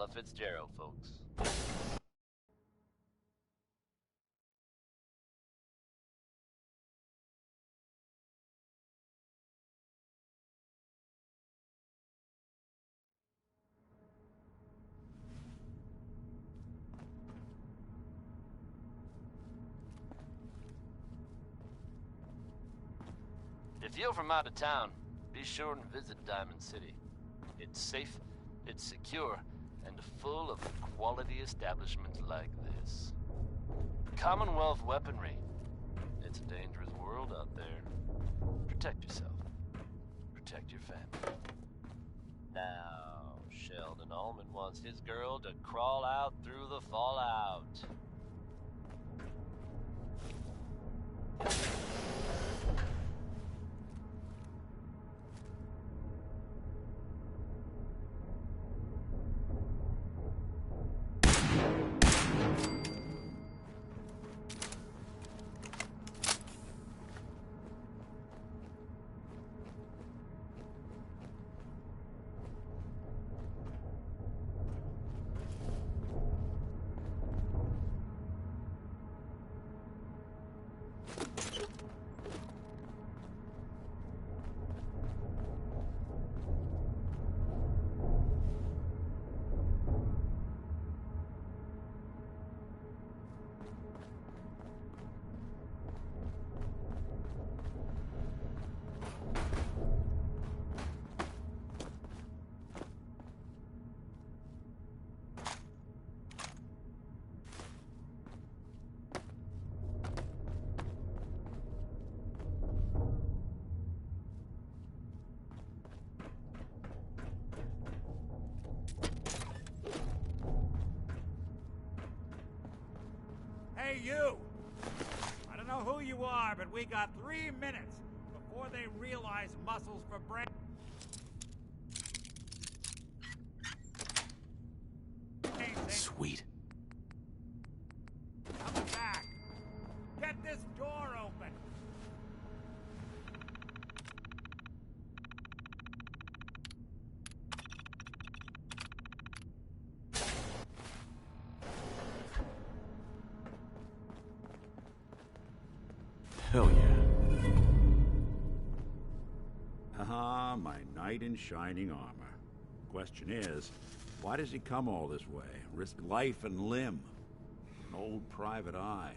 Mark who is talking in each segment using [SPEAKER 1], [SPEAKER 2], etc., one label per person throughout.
[SPEAKER 1] Ella Fitzgerald, folks. If you're from out of town, be sure and visit Diamond City. It's safe, it's secure, and full of quality establishments like this. Commonwealth weaponry. It's a dangerous world out there. Protect yourself. Protect your family. Now, Sheldon Allman wants his girl to crawl out through the fallout.
[SPEAKER 2] Hey, you! I don't know who you are, but we got 3 minutes before they realize muscles for brain.
[SPEAKER 3] Sweet.
[SPEAKER 2] Come back! Get this door open!
[SPEAKER 3] Hell yeah.
[SPEAKER 4] Ah, my knight in shining armor. Question is, why does he come all this way? Risk life and limb? An old private eye.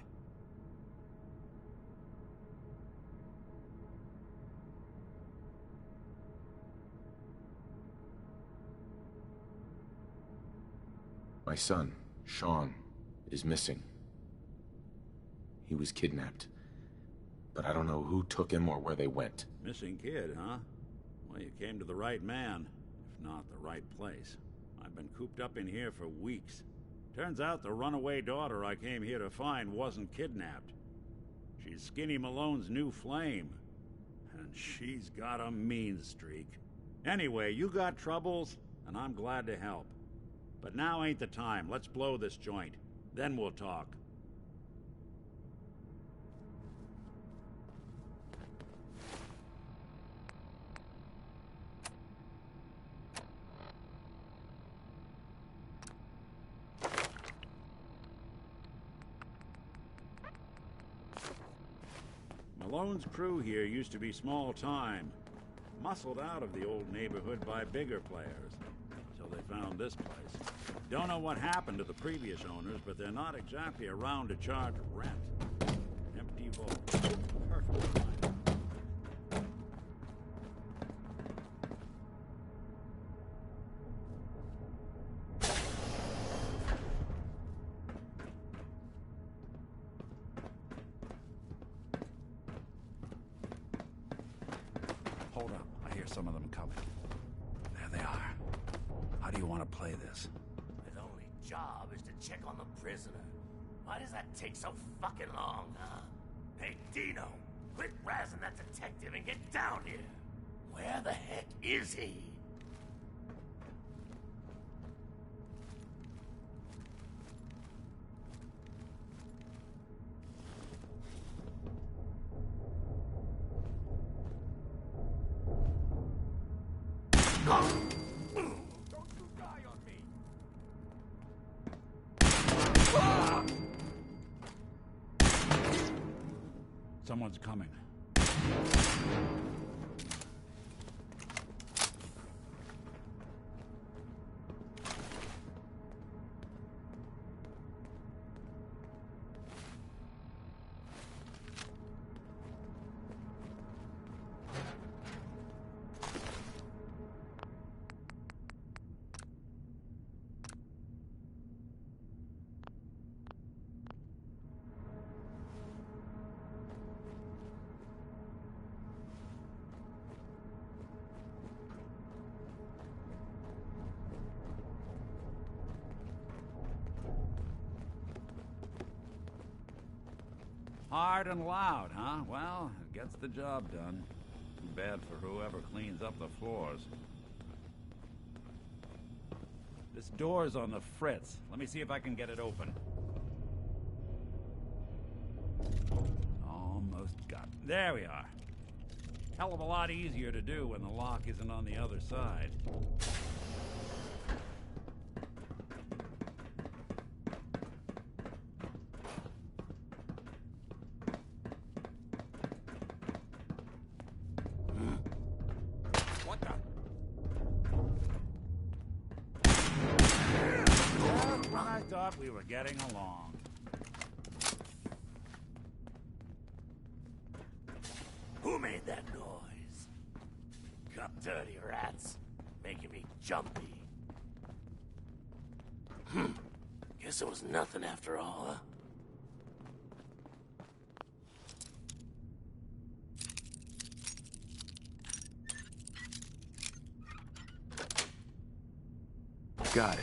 [SPEAKER 3] My son, Sean, is missing. He was kidnapped. But I don't know who took him or where they went.
[SPEAKER 4] Missing kid, huh? Well, you came to the right man, if not the right place. I've been cooped up in here for weeks. Turns out the runaway daughter I came here to find wasn't kidnapped. She's Skinny Malone's new flame. And she's got a mean streak. Anyway, you got troubles, and I'm glad to help. But now ain't the time. Let's blow this joint. Then we'll talk. Malone's crew here used to be small time. Muscled out of the old neighborhood by bigger players. Until they found this place. Don't know what happened to the previous owners, but they're not exactly around to charge rent. Empty vault. Perfect.
[SPEAKER 5] Hold up. I hear some of them coming. There they are. How do you want to play this?
[SPEAKER 6] His only job is to check on the prisoner. Why does that take so fucking long, huh? Hey, Dino, quit razzing that detective and get down here. Where the heck is he?
[SPEAKER 5] Someone's coming. Hard and loud, huh? Well, it gets the job done. Too bad for whoever cleans up the floors. This door's on the fritz. Let me see if I can get it open. Almost got it. There we are. Hell of a lot easier to do when the lock isn't on the other side. We were getting along.
[SPEAKER 6] Who made that noise? Come dirty rats, making me jumpy. Guess it was nothing after all, huh?
[SPEAKER 3] Got it.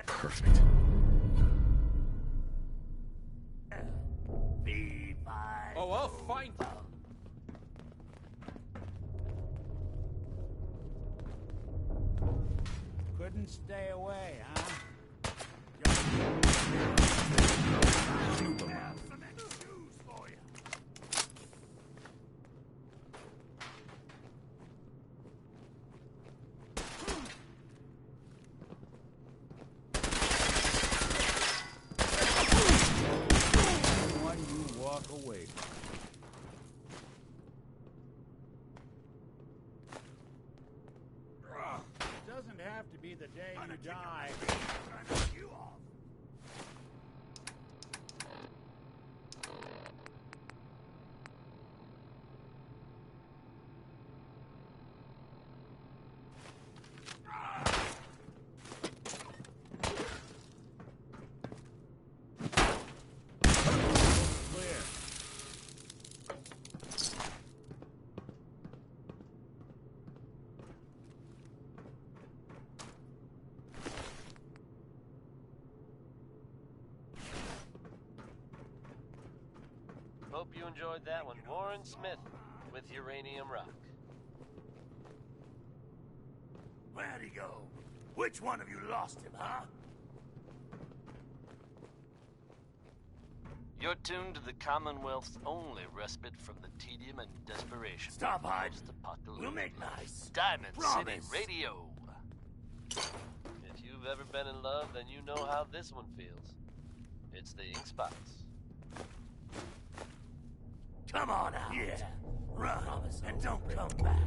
[SPEAKER 3] Perfect.
[SPEAKER 6] Oh,
[SPEAKER 3] I'll find you.
[SPEAKER 5] Couldn't stay away, huh? Away.
[SPEAKER 2] It doesn't have to be the day you die.
[SPEAKER 1] Hope you enjoyed that one. Warren Smith with Uranium Rock.
[SPEAKER 6] Where'd he go? Which one of you lost him, huh?
[SPEAKER 1] You're tuned to the Commonwealth's only respite from the tedium and desperation.
[SPEAKER 6] Stop hiding.
[SPEAKER 1] Post-apocalypse.
[SPEAKER 6] We'll make nice.
[SPEAKER 1] Diamond
[SPEAKER 6] Promise.
[SPEAKER 1] City Radio. If you've ever been in love, then you know how this one feels. It's the Ink Spots.
[SPEAKER 6] Come on out. Yeah. Run. And don't come back.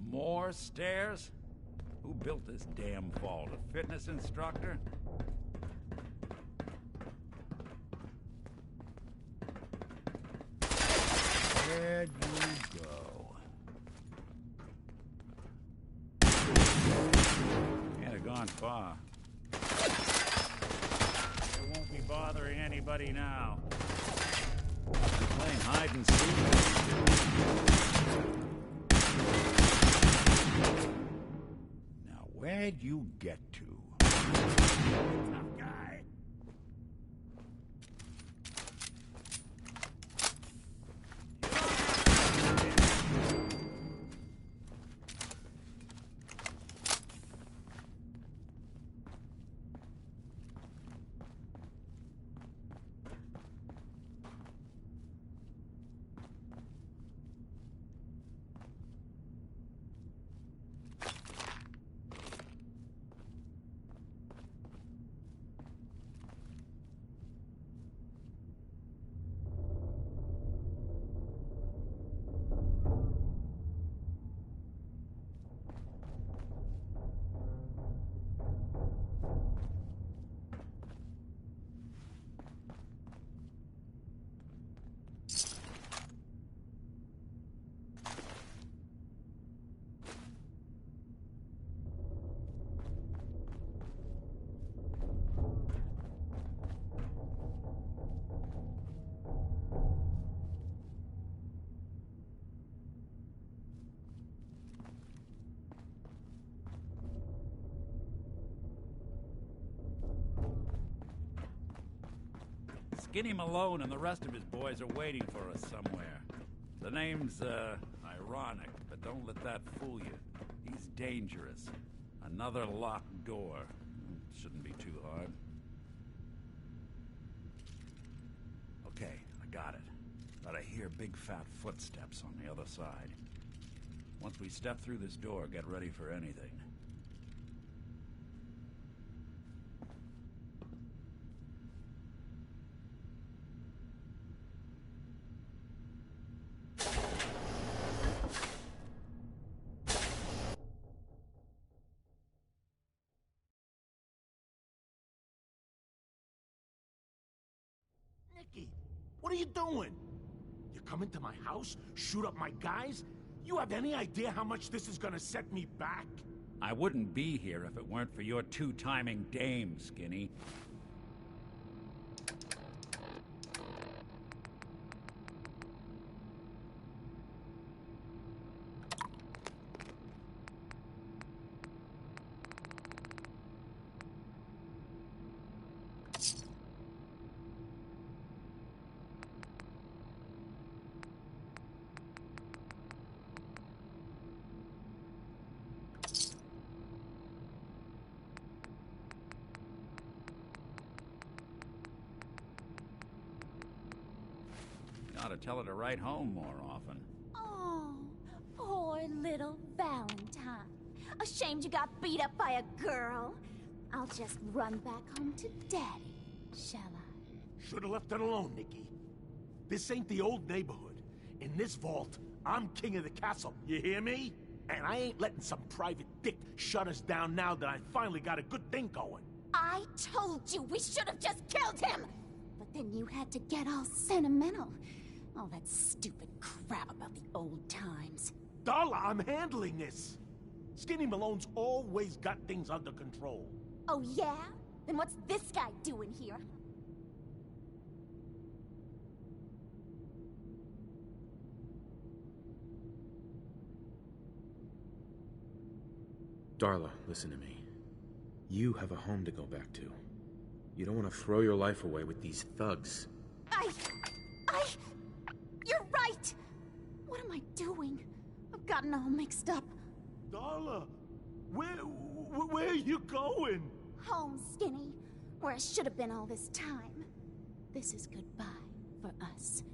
[SPEAKER 5] More stairs? Who built this damn vault? A fitness instructor? Where'd you go? Can't have gone far. They won't be bothering anybody now. They're playing hide and seek. Now, where'd you get to? Tough guy. Skinny Malone and the rest of his boys are waiting for us somewhere. The name's, ironic, but don't let that fool you. He's dangerous. Another locked door. Shouldn't be too hard. Okay, I got it. But I hear big fat footsteps on the other side. Once we step through this door, get ready for anything.
[SPEAKER 6] Nicky, what are you doing? You come into my house, shoot up my guys? You have any idea how much this is gonna set me back?
[SPEAKER 5] I wouldn't be here if it weren't for your two-timing dame, Skinny. Ought to tell her to write home more often.
[SPEAKER 7] Oh, poor little Valentine. Ashamed you got beat up by a girl? I'll just run back home to Daddy, shall I?
[SPEAKER 6] Should've left it alone, Nicky. This ain't the old neighborhood. In this vault, I'm king of the castle, you hear me? And I ain't letting some private dick shut us down now that I finally got a good thing going.
[SPEAKER 7] I told you we should have just killed him! But then you had to get all sentimental. All that stupid crap about the old times.
[SPEAKER 6] Darla, I'm handling this. Skinny Malone's always got things under control.
[SPEAKER 7] Oh yeah? Then what's this guy doing here?
[SPEAKER 3] Darla, listen to me. You have a home to go back to. You don't want to throw your life away with these thugs.
[SPEAKER 7] You're right! What am I doing? I've gotten all mixed up.
[SPEAKER 6] Darla, where are you going?
[SPEAKER 7] Home, Skinny. Where I should have been all this time. This is goodbye for us.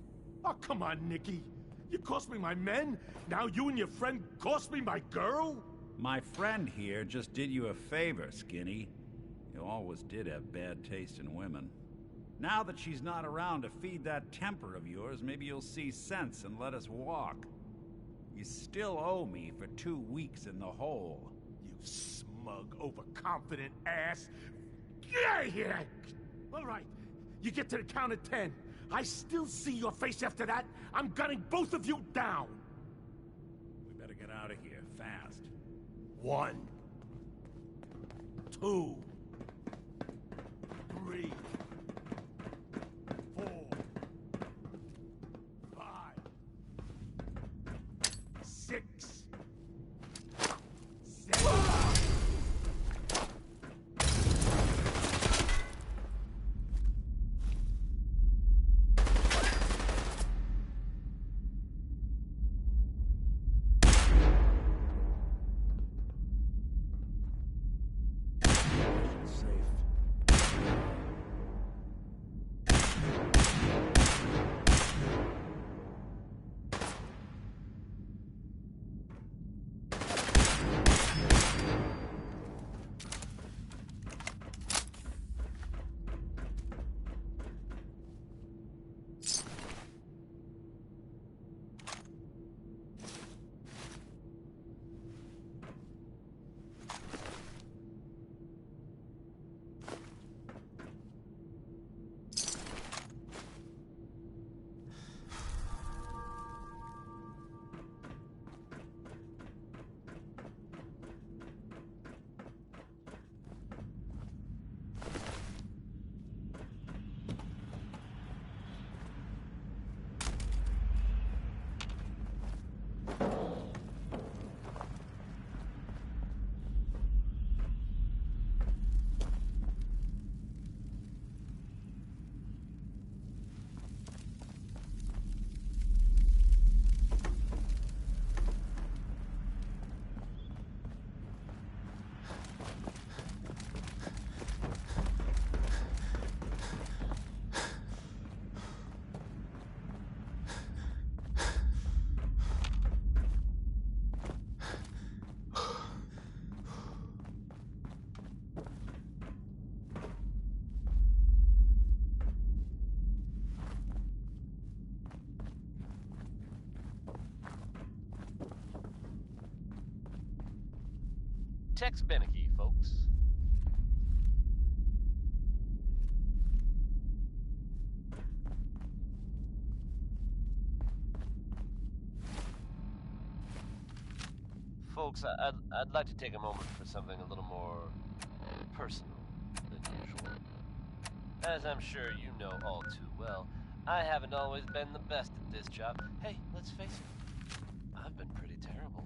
[SPEAKER 6] Oh, come on, Nicky. You cost me my men, now you and your friend cost me my girl?
[SPEAKER 5] My friend here just did you a favor, Skinny. You always did have bad taste in women. Now that she's not around to feed that temper of yours, maybe you'll see sense and let us walk. You still owe me for 2 weeks in the hole.
[SPEAKER 6] You
[SPEAKER 8] smug, overconfident ass. Get out of here! All right, you get to the count of 10. I still see your face after that. I'm gunning both of you down.
[SPEAKER 5] We better get out of here, fast.
[SPEAKER 8] 1, 2, 3, 4, 5, 6, 7.
[SPEAKER 1] Tex Beneke, folks. Folks, I'd like to take a moment for something a little more personal than usual. As I'm sure you know all too well, I haven't always been the best at this job. Hey, let's face it, I've been pretty terrible.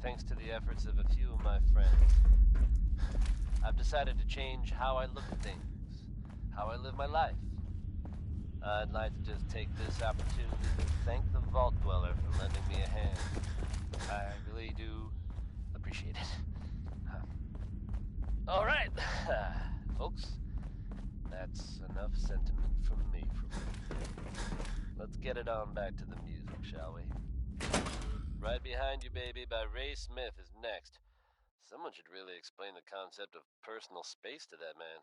[SPEAKER 1] Thanks to the efforts of a few of my friends, I've decided to change how I look at things, how I live my life. I'd like to just take this opportunity to thank the Vault Dweller for lending me a hand. I really do appreciate it. All right, folks, that's enough sentiment from me for me. Let's get it on back to the music, shall we? Right Behind You, Baby by Ray Smith is next. Someone should really explain the concept of personal space to that man.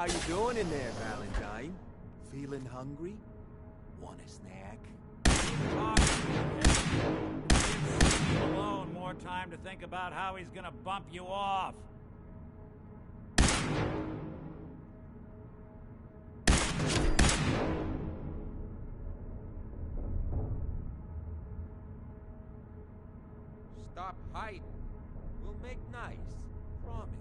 [SPEAKER 9] How you doing in there, Valentine? Feeling hungry? Want a snack?
[SPEAKER 2] Leave him alone. More time to think about how he's gonna bump you off.
[SPEAKER 9] Stop hiding. We'll make nice. Promise.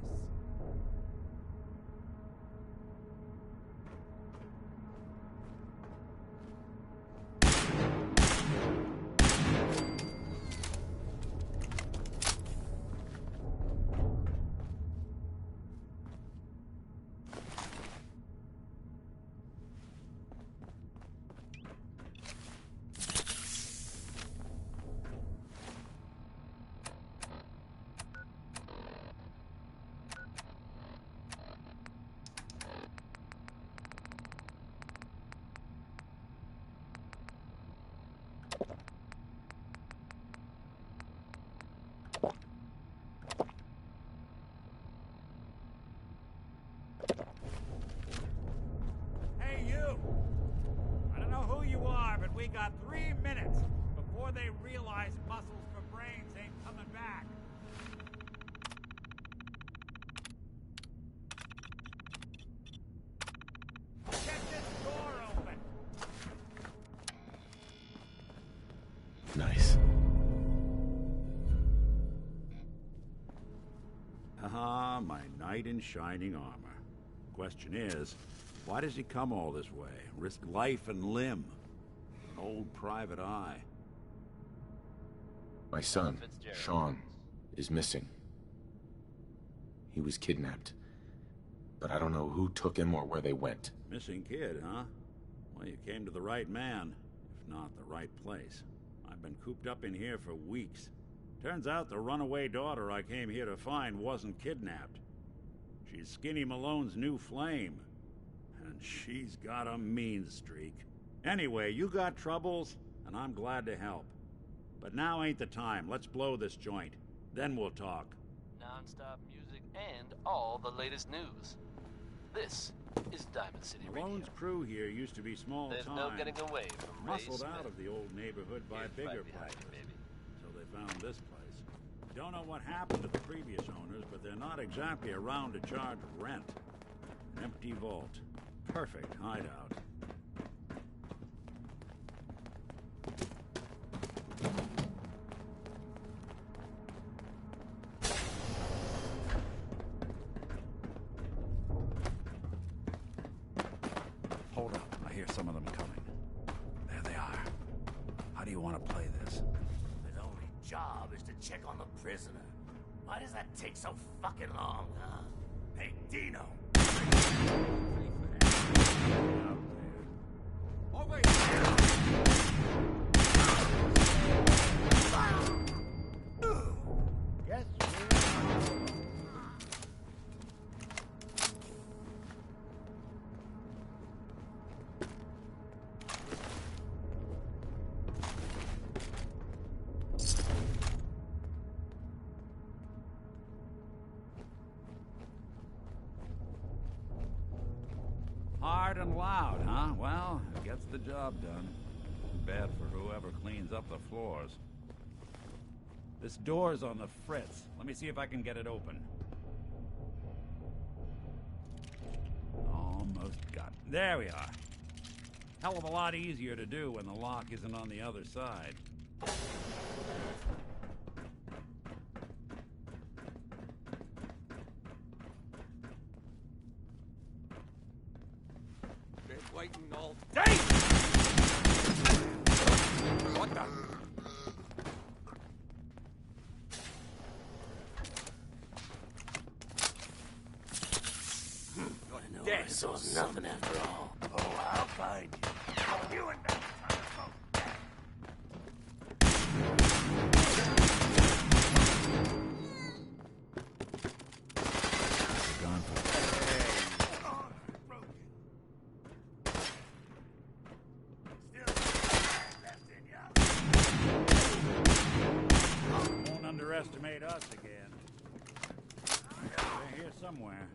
[SPEAKER 2] Hey, you! I don't know who you are, but we got 3 minutes before they realize muscles for brains ain't coming back. Get this door open!
[SPEAKER 3] Nice.
[SPEAKER 4] Ah, my knight in shining armor. Question is, why does he come all this way? Risk life and limb? An old private eye.
[SPEAKER 3] My son, Sean, is missing. He was kidnapped. But I don't know who took him or where they went.
[SPEAKER 4] Missing kid, huh? Well, you came to the right man, if not the right place. I've been cooped up in here for weeks. Turns out the runaway daughter I came here to find wasn't kidnapped. She's Skinny Malone's new flame. And she's got a mean streak. Anyway, you got troubles, and I'm glad to help. But now ain't the time. Let's blow this joint. Then we'll talk.
[SPEAKER 1] Non-stop music and all the latest news. This is Diamond City Radio.
[SPEAKER 4] Malone's crew here used to be small
[SPEAKER 1] There's
[SPEAKER 4] time.
[SPEAKER 1] no getting away from Ray
[SPEAKER 4] Muscled
[SPEAKER 1] Smith.
[SPEAKER 4] out of the old neighborhood by
[SPEAKER 1] Here's
[SPEAKER 4] bigger
[SPEAKER 1] right behind
[SPEAKER 4] places.
[SPEAKER 1] you, baby.
[SPEAKER 4] So they found this place. Don't know what happened to the previous owners, but they're not exactly around to charge rent. An empty vault. Perfect hideout.
[SPEAKER 5] Hold up. I hear some of them coming. There they are. How do you want to play this?
[SPEAKER 6] His only job is to check on the prisoner. Why does that take so fucking long, huh? Hey, Dino!
[SPEAKER 9] Oh, wait!
[SPEAKER 8] Guess
[SPEAKER 5] Hard and loud, huh? Well, it gets the job done. Bad for whoever cleans up the floors. This door's on the fritz. Let me see if I can get it open. Almost got it. There we are. Hell of a lot easier to do when the lock isn't on the other side.
[SPEAKER 9] Been waiting all day! What the?
[SPEAKER 6] This was nothing after all. Oh, I'll find you. You and that telephone.
[SPEAKER 5] Gone for
[SPEAKER 6] Oh, broken. Still left in ya.
[SPEAKER 5] Won't underestimate us again. They're here somewhere.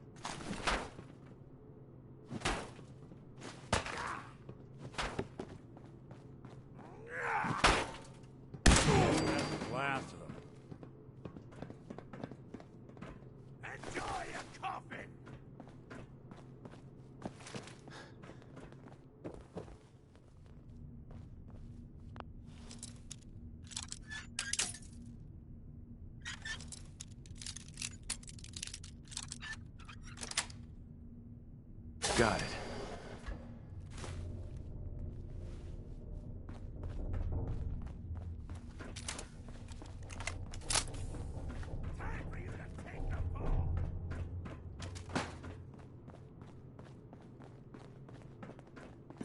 [SPEAKER 3] Got it.
[SPEAKER 6] Time for you to take the ball.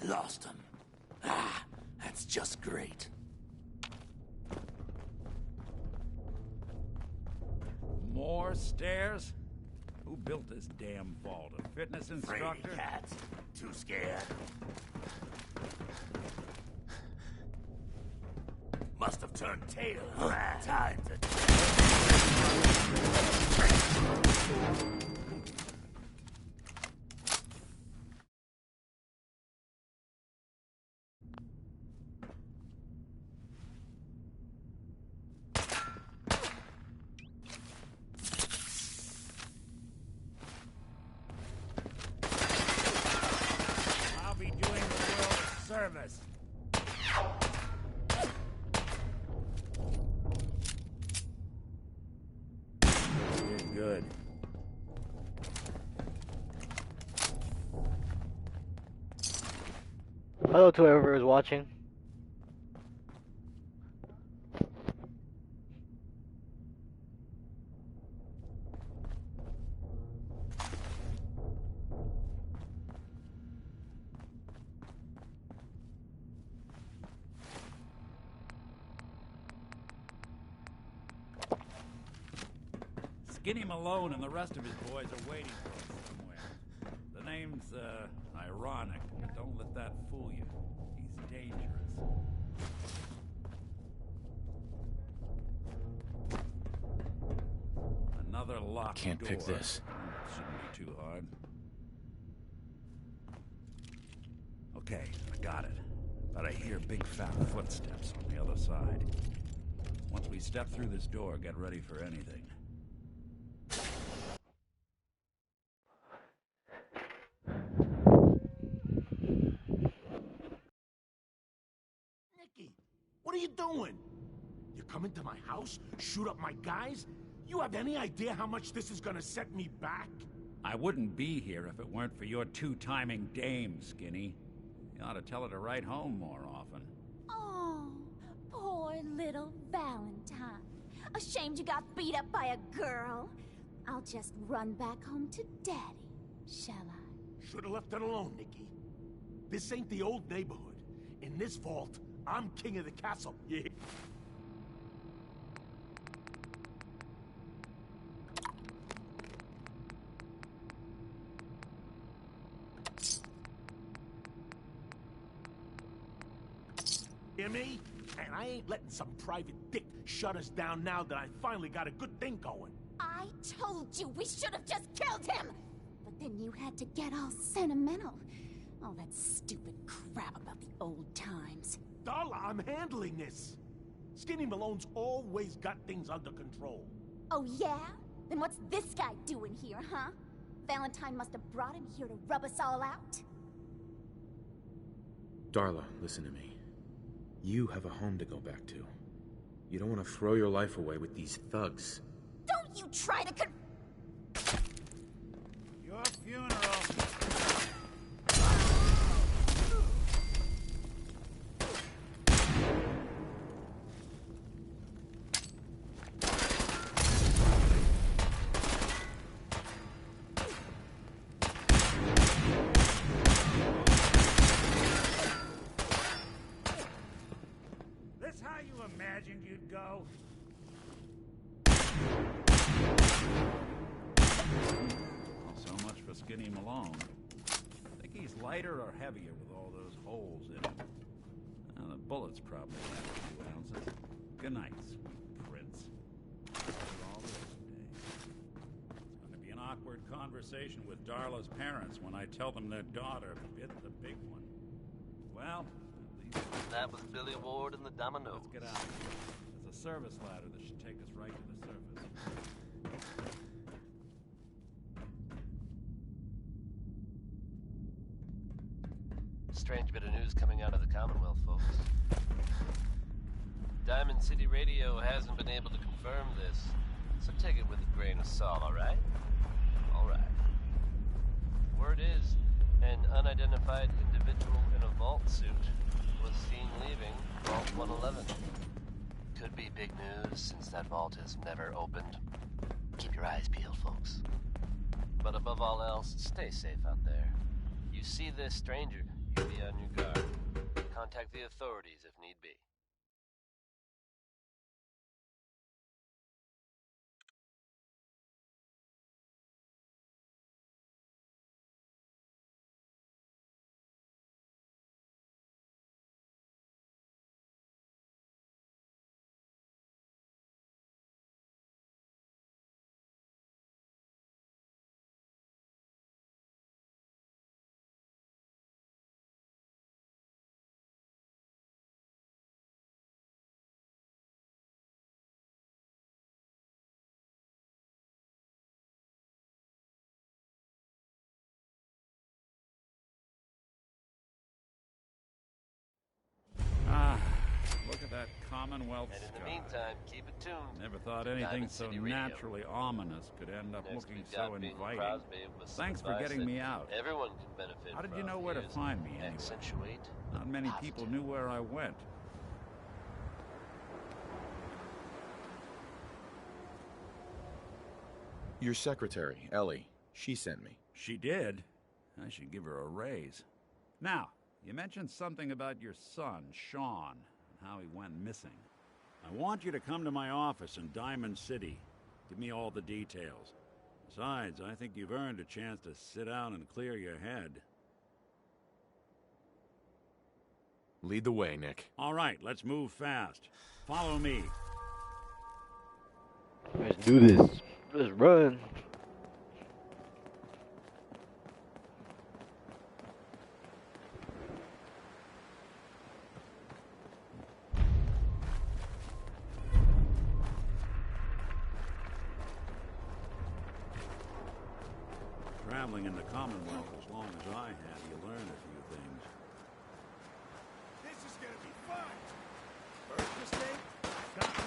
[SPEAKER 6] Lost him. Ah, that's just great.
[SPEAKER 5] More stairs? Who built this damn vault? A fitness instructor?
[SPEAKER 6] Fraidy cat. Too scared? Must have turned tail. Time to...
[SPEAKER 2] I'll be doing the world a service.
[SPEAKER 5] You're good.
[SPEAKER 10] Hello to whoever is watching.
[SPEAKER 5] Skinny Malone and the rest of his boys are waiting for us somewhere. The name's, ironic, but don't let that fool you. He's dangerous. Another locked
[SPEAKER 3] Can't
[SPEAKER 5] door.
[SPEAKER 3] pick this.
[SPEAKER 5] Shouldn't be too hard. Okay, I got it. But I hear big fat footsteps on the other side. Once we step through this door, get ready for anything.
[SPEAKER 8] Nicky, what are you doing? You come into my house, shoot up my guys? You have any idea how much this is gonna set me back?
[SPEAKER 5] I wouldn't be here if it weren't for your two-timing dame, Skinny. You ought to tell her to write home more often.
[SPEAKER 7] Oh, poor little Valentine. Ashamed you got beat up by a girl. I'll just run back home to Daddy, shall I?
[SPEAKER 8] Should've left it alone, Nicky. This ain't the old neighborhood. In this vault, I'm king of the castle. Yeah. Hear me? And I ain't letting some private dick shut us down now that I finally got a good thing going.
[SPEAKER 7] I told you we should have just killed him! But then you had to get all sentimental. All that stupid crap about the old times.
[SPEAKER 8] Darla, I'm handling this. Skinny Malone's always got things under control.
[SPEAKER 7] Oh yeah? Then what's this guy doing here, huh? Valentine must have brought him here to rub us all out?
[SPEAKER 3] Darla, listen to me. You have a home to go back to. You don't want to throw your life away with these thugs.
[SPEAKER 7] Don't you try to
[SPEAKER 2] Your funeral. This how you imagined you'd go?
[SPEAKER 5] Well, so much for Skinny Malone. Think he's lighter or heavier with all those holes in him? The bullets probably have a few ounces. Good night, sweet prince. After all this today. It's going to be an awkward conversation with Darla's parents when I tell them their daughter bit the big one. Well, at least
[SPEAKER 1] That was Billy Ward and the Dominoes.
[SPEAKER 5] let's get out of here. There's a service ladder that should take us right to the surface.
[SPEAKER 1] Strange bit of news coming out of the Commonwealth, folks. Diamond City Radio hasn't been able to confirm this, so take it with a grain of salt, alright? Alright. Word is, unidentified individual in a vault suit was seen leaving Vault 111. Could be big news since that vault is never opened. Keep your eyes peeled, folks. But above all else, stay safe out there. You see this stranger, you be on your guard. Contact the authorities if need be.
[SPEAKER 5] Look at that Commonwealth
[SPEAKER 1] And in the
[SPEAKER 5] sky.
[SPEAKER 1] meantime, keep it tuned.
[SPEAKER 5] Never thought anything
[SPEAKER 1] Diamond
[SPEAKER 5] so
[SPEAKER 1] City Radio.
[SPEAKER 5] naturally ominous could end up
[SPEAKER 1] Next
[SPEAKER 5] looking
[SPEAKER 1] we've
[SPEAKER 5] so
[SPEAKER 1] got Bing
[SPEAKER 5] inviting.
[SPEAKER 1] Crosby with some
[SPEAKER 5] Thanks for
[SPEAKER 1] advice
[SPEAKER 5] getting
[SPEAKER 1] that
[SPEAKER 5] me out.
[SPEAKER 1] Everyone can benefit
[SPEAKER 5] How did you
[SPEAKER 1] from.
[SPEAKER 5] know where to
[SPEAKER 1] Here's
[SPEAKER 5] find me anyway?
[SPEAKER 1] Accentuate.
[SPEAKER 5] Not many people knew where I went.
[SPEAKER 3] Your secretary, Ellie, she sent me.
[SPEAKER 5] She did? I should give her a raise. Now, you mentioned something about your son, Sean, and how he went missing.
[SPEAKER 4] I want you to come to my office in Diamond City. Give me all the details. Besides, I think you've earned a chance to sit down and clear your head.
[SPEAKER 3] Lead the way, Nick.
[SPEAKER 4] All right, let's move fast. Follow me.
[SPEAKER 10] Let's do this. Let's run.
[SPEAKER 4] Traveling in the Commonwealth as long as I have, you learn a few things.
[SPEAKER 8] This is gonna be fun. First mistake, got it.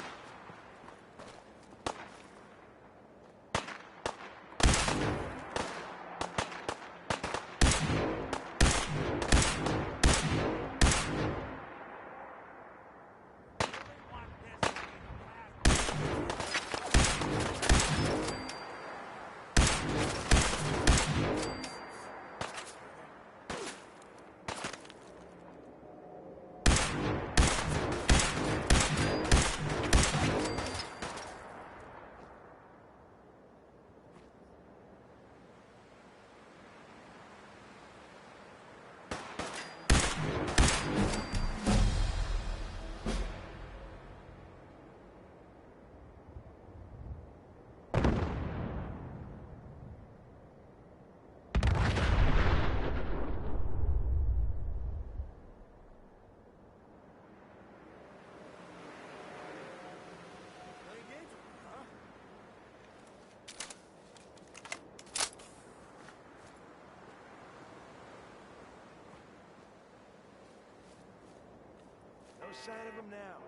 [SPEAKER 8] No sign of him now.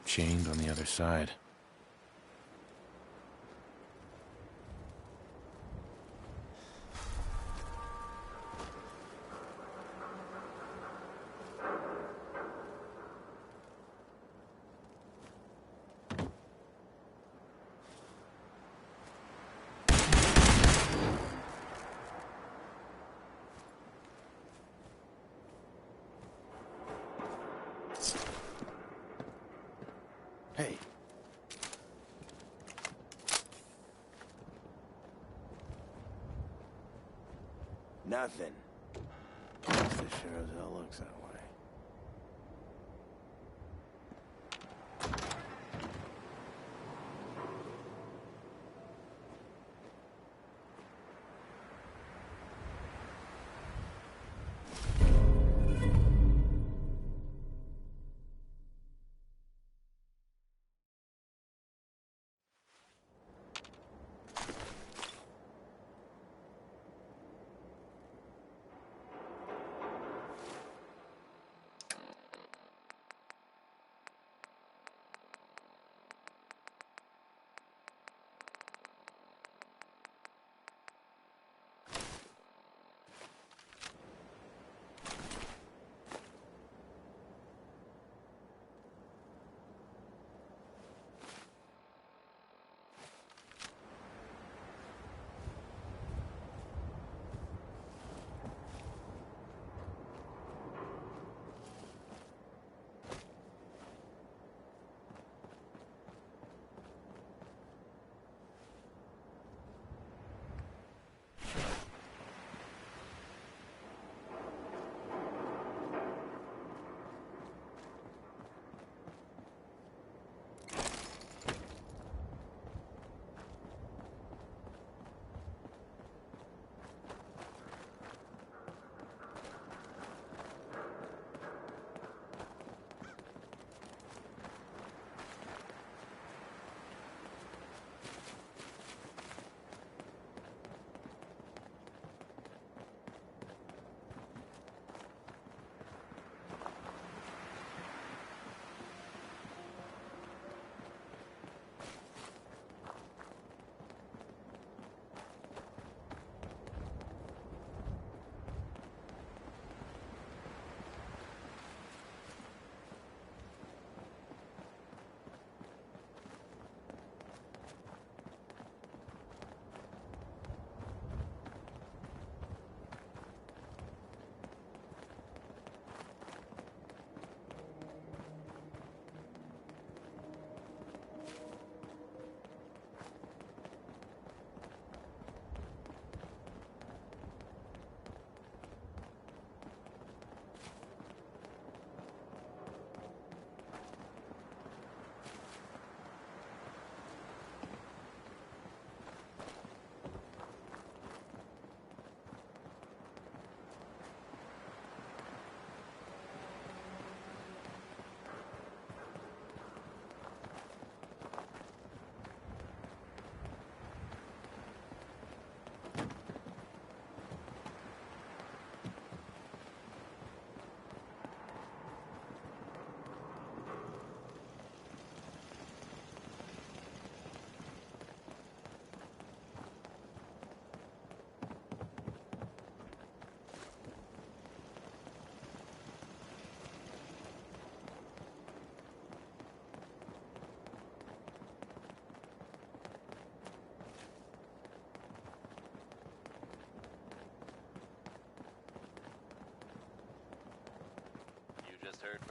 [SPEAKER 3] Chained on the other side. Hey.
[SPEAKER 11] Nothing. Guess it sure as hell looks that way.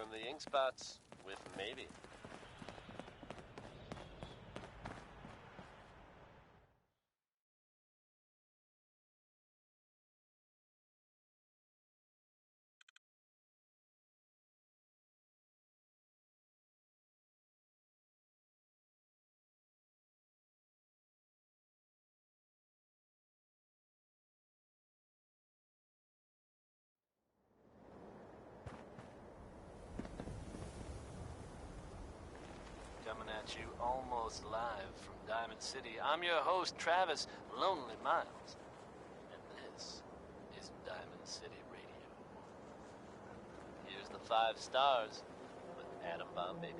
[SPEAKER 1] from the ink spots with maybe. Coming at you almost live from Diamond City. I'm your host, Travis Lonely Miles. And this is Diamond City Radio. Here's the 5 stars with Adam Bomb Baby.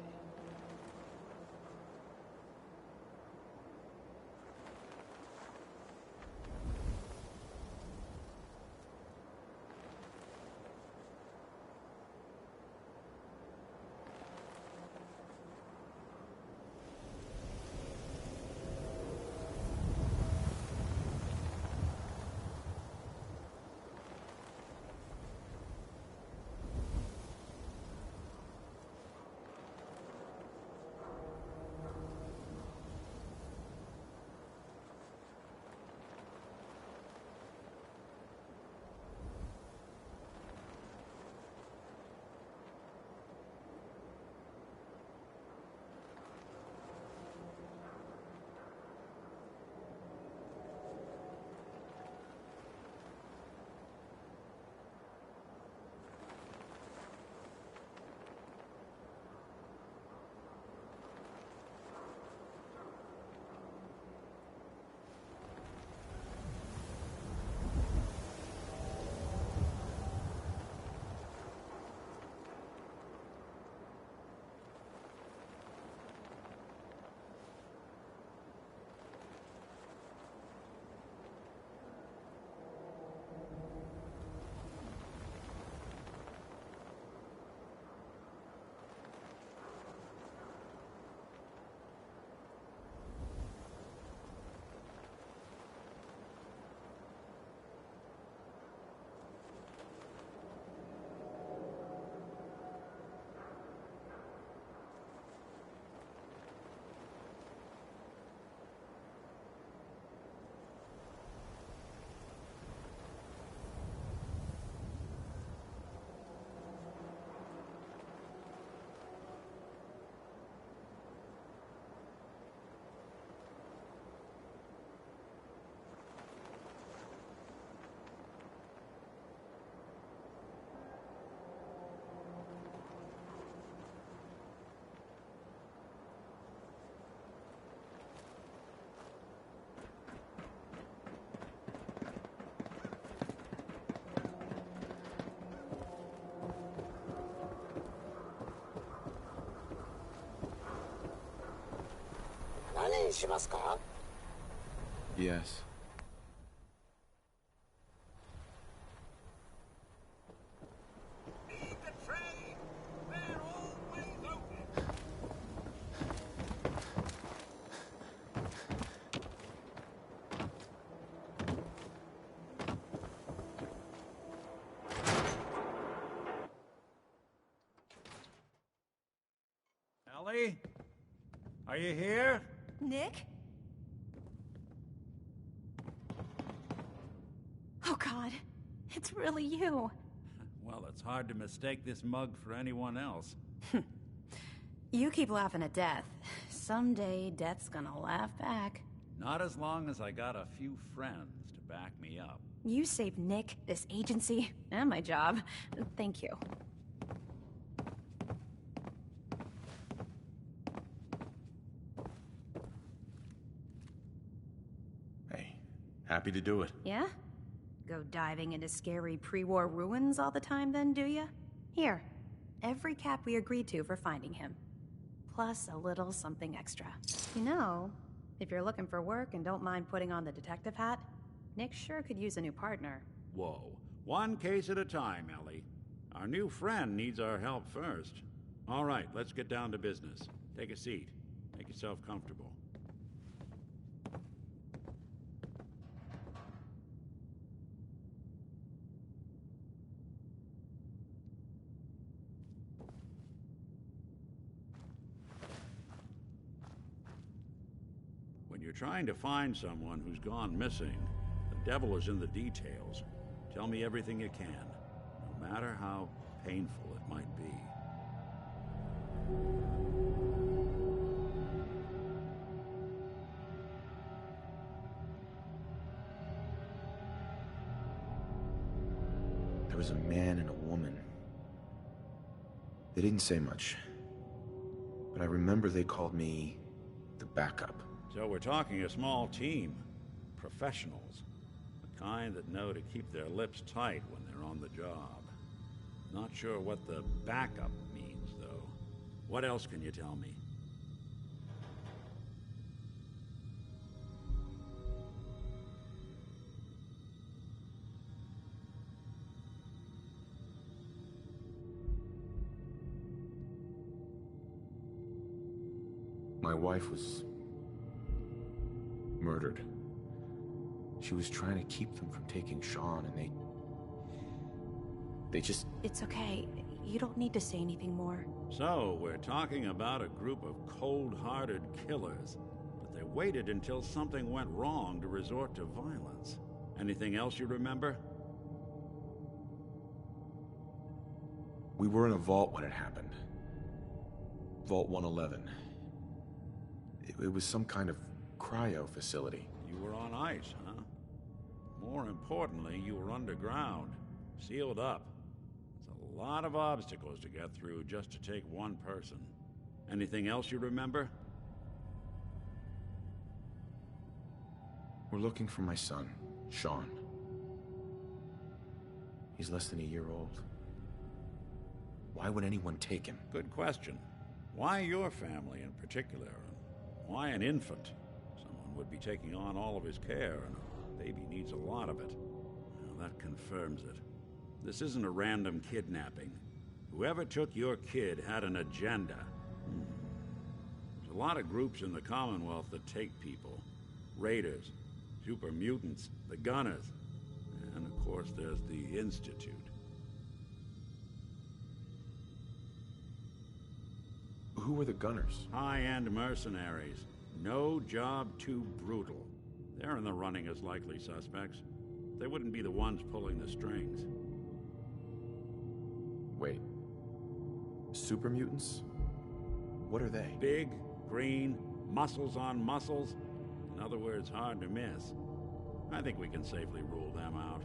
[SPEAKER 3] Yes.
[SPEAKER 5] Ellie? Are you here?
[SPEAKER 12] Nick? Oh, God. It's really you.
[SPEAKER 5] Well, it's hard to mistake this mug for anyone else.
[SPEAKER 12] You keep laughing at death. Someday, death's gonna laugh back.
[SPEAKER 5] Not as long as I got a few friends to back me up.
[SPEAKER 12] You saved Nick, this agency, and my job. Thank you.
[SPEAKER 3] Hey, happy to do it.
[SPEAKER 12] Yeah? Go diving into scary pre-war ruins all the time then, do ya? Here, every cap we agreed to for finding him. Plus a little something extra. You know, if you're looking for work and don't mind putting on the detective hat, Nick sure could use a new partner.
[SPEAKER 4] Whoa. One case at a time, Ellie. Our new friend needs our help first. All right, let's get down to business. Take a seat. Make yourself comfortable. When you're trying to find someone who's gone missing, the devil is in the details. Tell me everything you can, no matter how painful it might be.
[SPEAKER 3] There was a man and a woman. They didn't say much, but I remember they called me the backup.
[SPEAKER 4] So we're talking a small team. Professionals. The kind that know to keep their lips tight when they're on the job. Not sure what the backup means, though. What else can you tell me?
[SPEAKER 3] My wife was murdered. She was trying to keep them from taking Sean, and they just...
[SPEAKER 12] It's okay. You don't need to say anything more.
[SPEAKER 4] So, we're talking about a group of cold-hearted killers, but they waited until something went wrong to resort to violence. Anything else you remember?
[SPEAKER 3] We were in a vault when it happened. Vault 111. It was some kind of cryo facility.
[SPEAKER 4] You were on ice, huh? More importantly, you were underground, sealed up. It's a lot of obstacles to get through just to take one person. Anything else you remember?
[SPEAKER 3] We're looking for my son, Sean. He's less than a year old. Why would anyone take him?
[SPEAKER 4] Good question. Why your family in particular? Why an infant? Someone would be taking on all of his care, and a baby needs a lot of it. Well, that confirms it. This isn't a random kidnapping. Whoever took your kid had an agenda. There's a lot of groups in the Commonwealth that take people. Raiders, super mutants, the Gunners, and of course there's the Institute.
[SPEAKER 3] Who were the Gunners?
[SPEAKER 4] High-end mercenaries. No job too brutal. They're in the running as likely suspects. They wouldn't be the ones pulling the strings.
[SPEAKER 3] Wait. Super mutants? What are they?
[SPEAKER 4] Big, green, muscles on muscles. In other words, hard to miss. I think we can safely rule them out.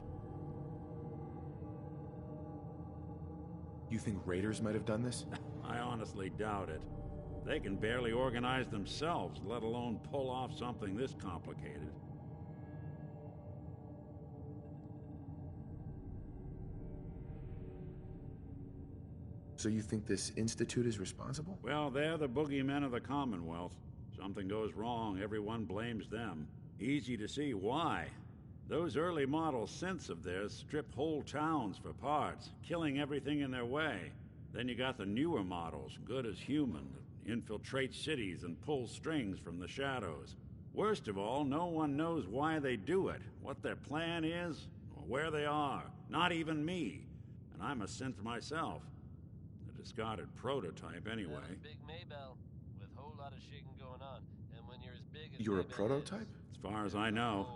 [SPEAKER 3] You think raiders might have done this?
[SPEAKER 4] I honestly doubt it. They can barely organize themselves, let alone pull off something this complicated.
[SPEAKER 3] So you think this Institute is responsible?
[SPEAKER 4] Well, they're the boogeymen of the Commonwealth. Something goes wrong, everyone blames them. Easy to see why. Those early model synths of theirs strip whole towns for parts, killing everything in their way. Then you got the newer models, good as human, that infiltrate cities and pull strings from the shadows. Worst of all, no one knows why they do it, what their plan is, or where they are. Not even me. And I'm a synth myself. A discarded prototype, anyway.
[SPEAKER 1] That's Big Maybell, with a whole lot of shaking going on. And when you're as big as
[SPEAKER 3] You're a
[SPEAKER 1] Maybell
[SPEAKER 3] prototype?
[SPEAKER 4] As far as I know.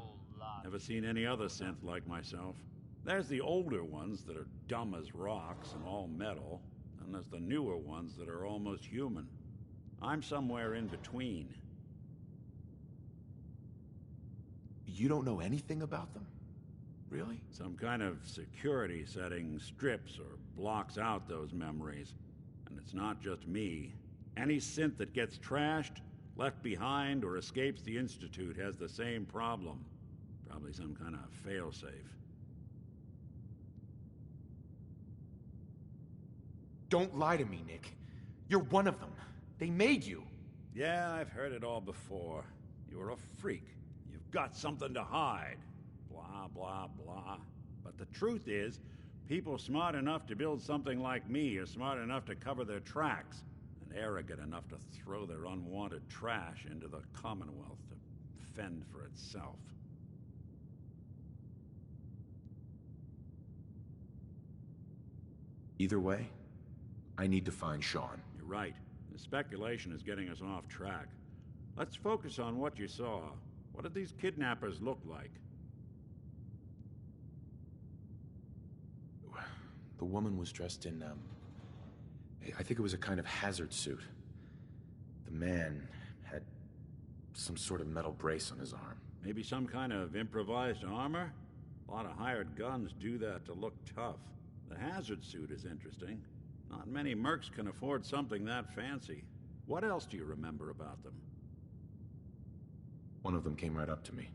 [SPEAKER 4] Never seen any other synth like myself. There's the older ones that are dumb as rocks and all metal. And there's the newer ones that are almost human. I'm somewhere in between.
[SPEAKER 3] You don't know anything about them? Really?
[SPEAKER 4] Some kind of security setting strips or blocks out those memories. And it's not just me. Any synth that gets trashed, left behind, or escapes the Institute has the same problem. Probably some kind of failsafe.
[SPEAKER 3] Don't lie to me, Nick. You're one of them. They made you.
[SPEAKER 4] Yeah, I've heard it all before. You're a freak. You've got something to hide. Blah, blah, blah. But the truth is, people smart enough to build something like me are smart enough to cover their tracks, and arrogant enough to throw their unwanted trash into the Commonwealth to fend for itself.
[SPEAKER 3] Either way, I need to find Sean.
[SPEAKER 4] You're right. The speculation is getting us off track. Let's focus on what you saw. What did these kidnappers look like?
[SPEAKER 3] The woman was dressed in, I think it was a kind of hazard suit. The man had some sort of metal brace on his arm.
[SPEAKER 4] Maybe some kind of improvised armor? A lot of hired guns do that to look tough. The hazard suit is interesting. Not many mercs can afford something that fancy. What else do you remember about them?
[SPEAKER 3] One of them came right up to me.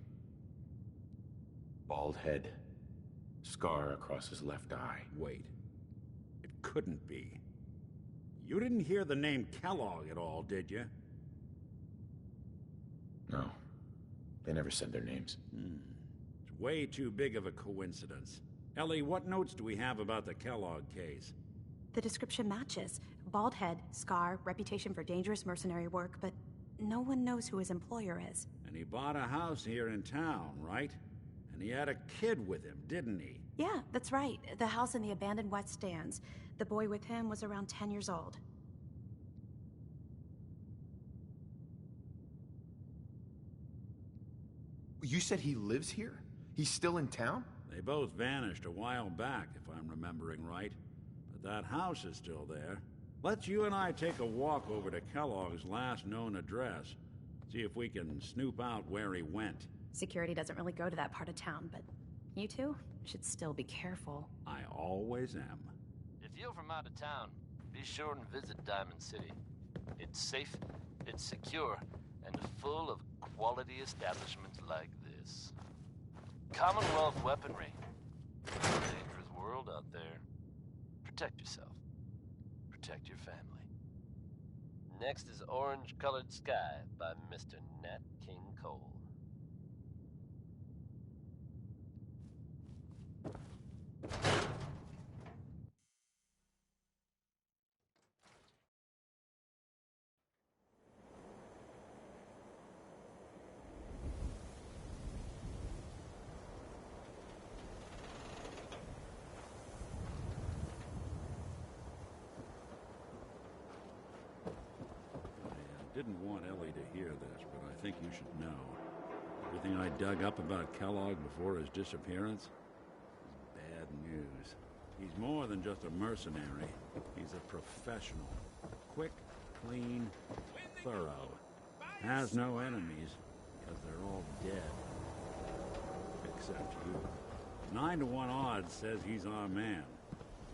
[SPEAKER 3] Bald head. Scar across his left eye.
[SPEAKER 4] Wait. It couldn't be. You didn't hear the name Kellogg at all, did you?
[SPEAKER 3] No. They never said their names.
[SPEAKER 4] It's way too big of a coincidence. Ellie, what notes do we have about the Kellogg case?
[SPEAKER 12] The description matches. Bald head, scar, reputation for dangerous mercenary work, but no one knows who his employer is.
[SPEAKER 4] And he bought a house here in town, right? And he had a kid with him, didn't he?
[SPEAKER 12] Yeah, that's right. The house in the abandoned West Stands. The boy with him was around 10 years old.
[SPEAKER 3] You said he lives here? He's still in town?
[SPEAKER 4] They both vanished a while back, if I'm remembering right. But that house is still there. Let's you and I take a walk over to Kellogg's last known address. See if we can snoop out where he went.
[SPEAKER 12] Security doesn't really go to that part of town, but you two should still be careful.
[SPEAKER 4] I always am.
[SPEAKER 1] If you're from out of town, be sure and visit Diamond City. It's safe, it's secure, and full of quality establishments like this. Commonwealth weaponry. It's a dangerous world out there. Protect yourself. Protect your family. Next is Orange Colored Sky by Mr. Nat King Cole.
[SPEAKER 4] I didn't want Ellie to hear this, but I think you should know. Everything I dug up about Kellogg before his disappearance is bad news. He's more than just a mercenary. He's a professional. Quick, clean, thorough. Has no enemies, because they're all dead. Except you. 9 to 1 odds says he's our man.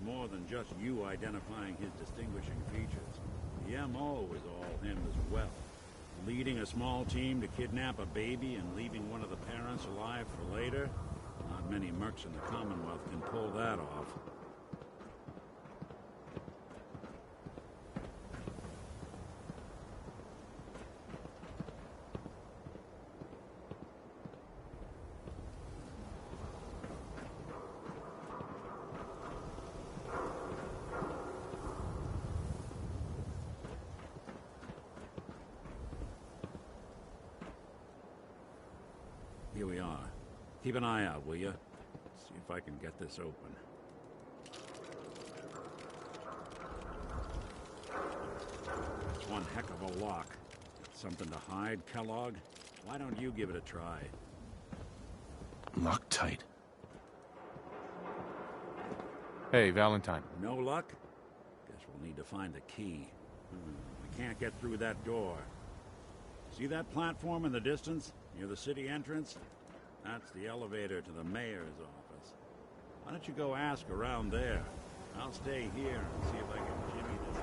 [SPEAKER 4] More than just you identifying his distinguishing features. The M.O. is all him as well. Leading a small team to kidnap a baby and leaving one of the parents alive for later? Not many mercs in the Commonwealth can pull that off. Here we are. Keep an eye out, will you? See if I can get this open. It's one heck of a lock. Something to hide, Kellogg? Why don't you give it a try?
[SPEAKER 3] Locked tight. Hey, Valentine.
[SPEAKER 4] No luck? Guess we'll need to find the key. We can't get through that door. See that platform in the distance, near the city entrance? That's the elevator to the mayor's office. Why don't you go ask around there? I'll stay here and see if I can jimmy this.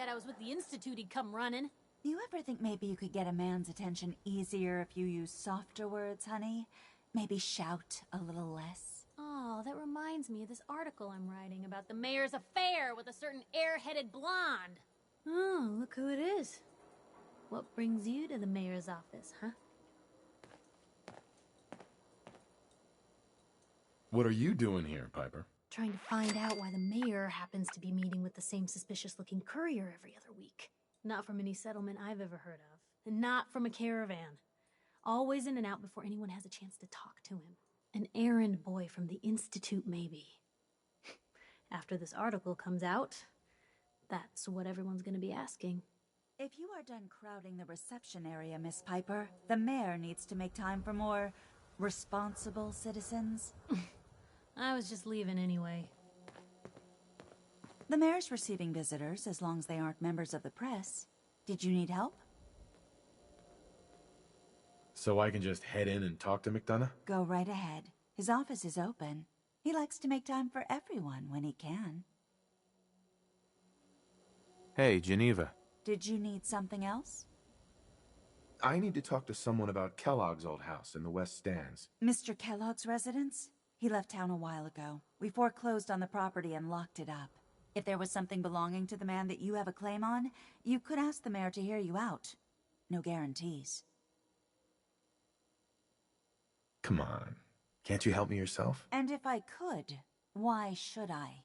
[SPEAKER 13] I was with the Institute, he'd come running. You ever think maybe you could get a man's attention easier if you use softer words, honey? Maybe shout a little less?
[SPEAKER 14] Oh, that reminds me of this article I'm writing about the mayor's affair with a certain air-headed blonde. Oh, look who it is. What brings you to the mayor's office, huh?
[SPEAKER 3] What are you doing here, Piper?
[SPEAKER 14] Trying to find out why the mayor happens to be meeting with the same suspicious-looking courier every other week. Not from any settlement I've ever heard of, and not from a caravan. Always in and out before anyone has a chance to talk to him. An errand boy from the Institute, maybe. After this article comes out, that's what everyone's gonna be asking.
[SPEAKER 13] If you are done crowding the reception area, Miss Piper, the mayor needs to make time for more responsible citizens.
[SPEAKER 14] I was just leaving anyway.
[SPEAKER 13] The mayor's receiving visitors as long as they aren't members of the press. Did you need help?
[SPEAKER 3] So I can just head in and talk to McDonough?
[SPEAKER 13] Go right ahead. His office is open. He likes to make time for everyone when he can.
[SPEAKER 3] Hey, Geneva.
[SPEAKER 13] Did you need something else?
[SPEAKER 3] I need to talk to someone about Kellogg's old house in the West Stands.
[SPEAKER 13] Mr. Kellogg's residence? He left town a while ago. We foreclosed on the property and locked it up. If there was something belonging to the man that you have a claim on, you could ask the mayor to hear you out. No guarantees.
[SPEAKER 3] Come on. Can't you help me yourself?
[SPEAKER 13] And if I could, why should I?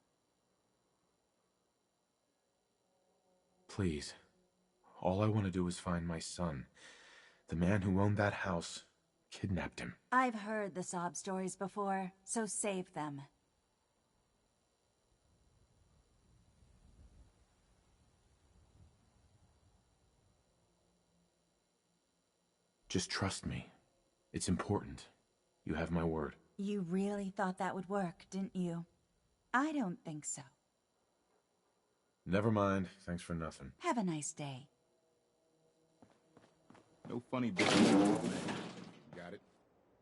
[SPEAKER 3] Please. All I want to do is find my son. The man who owned that house kidnapped him.
[SPEAKER 13] I've heard the sob stories before, so save them.
[SPEAKER 3] Just trust me. It's important. You have my word.
[SPEAKER 13] You really thought that would work, didn't you? I don't think so.
[SPEAKER 3] Never mind. Thanks for nothing.
[SPEAKER 13] Have a nice day.
[SPEAKER 15] No funny business. Got it.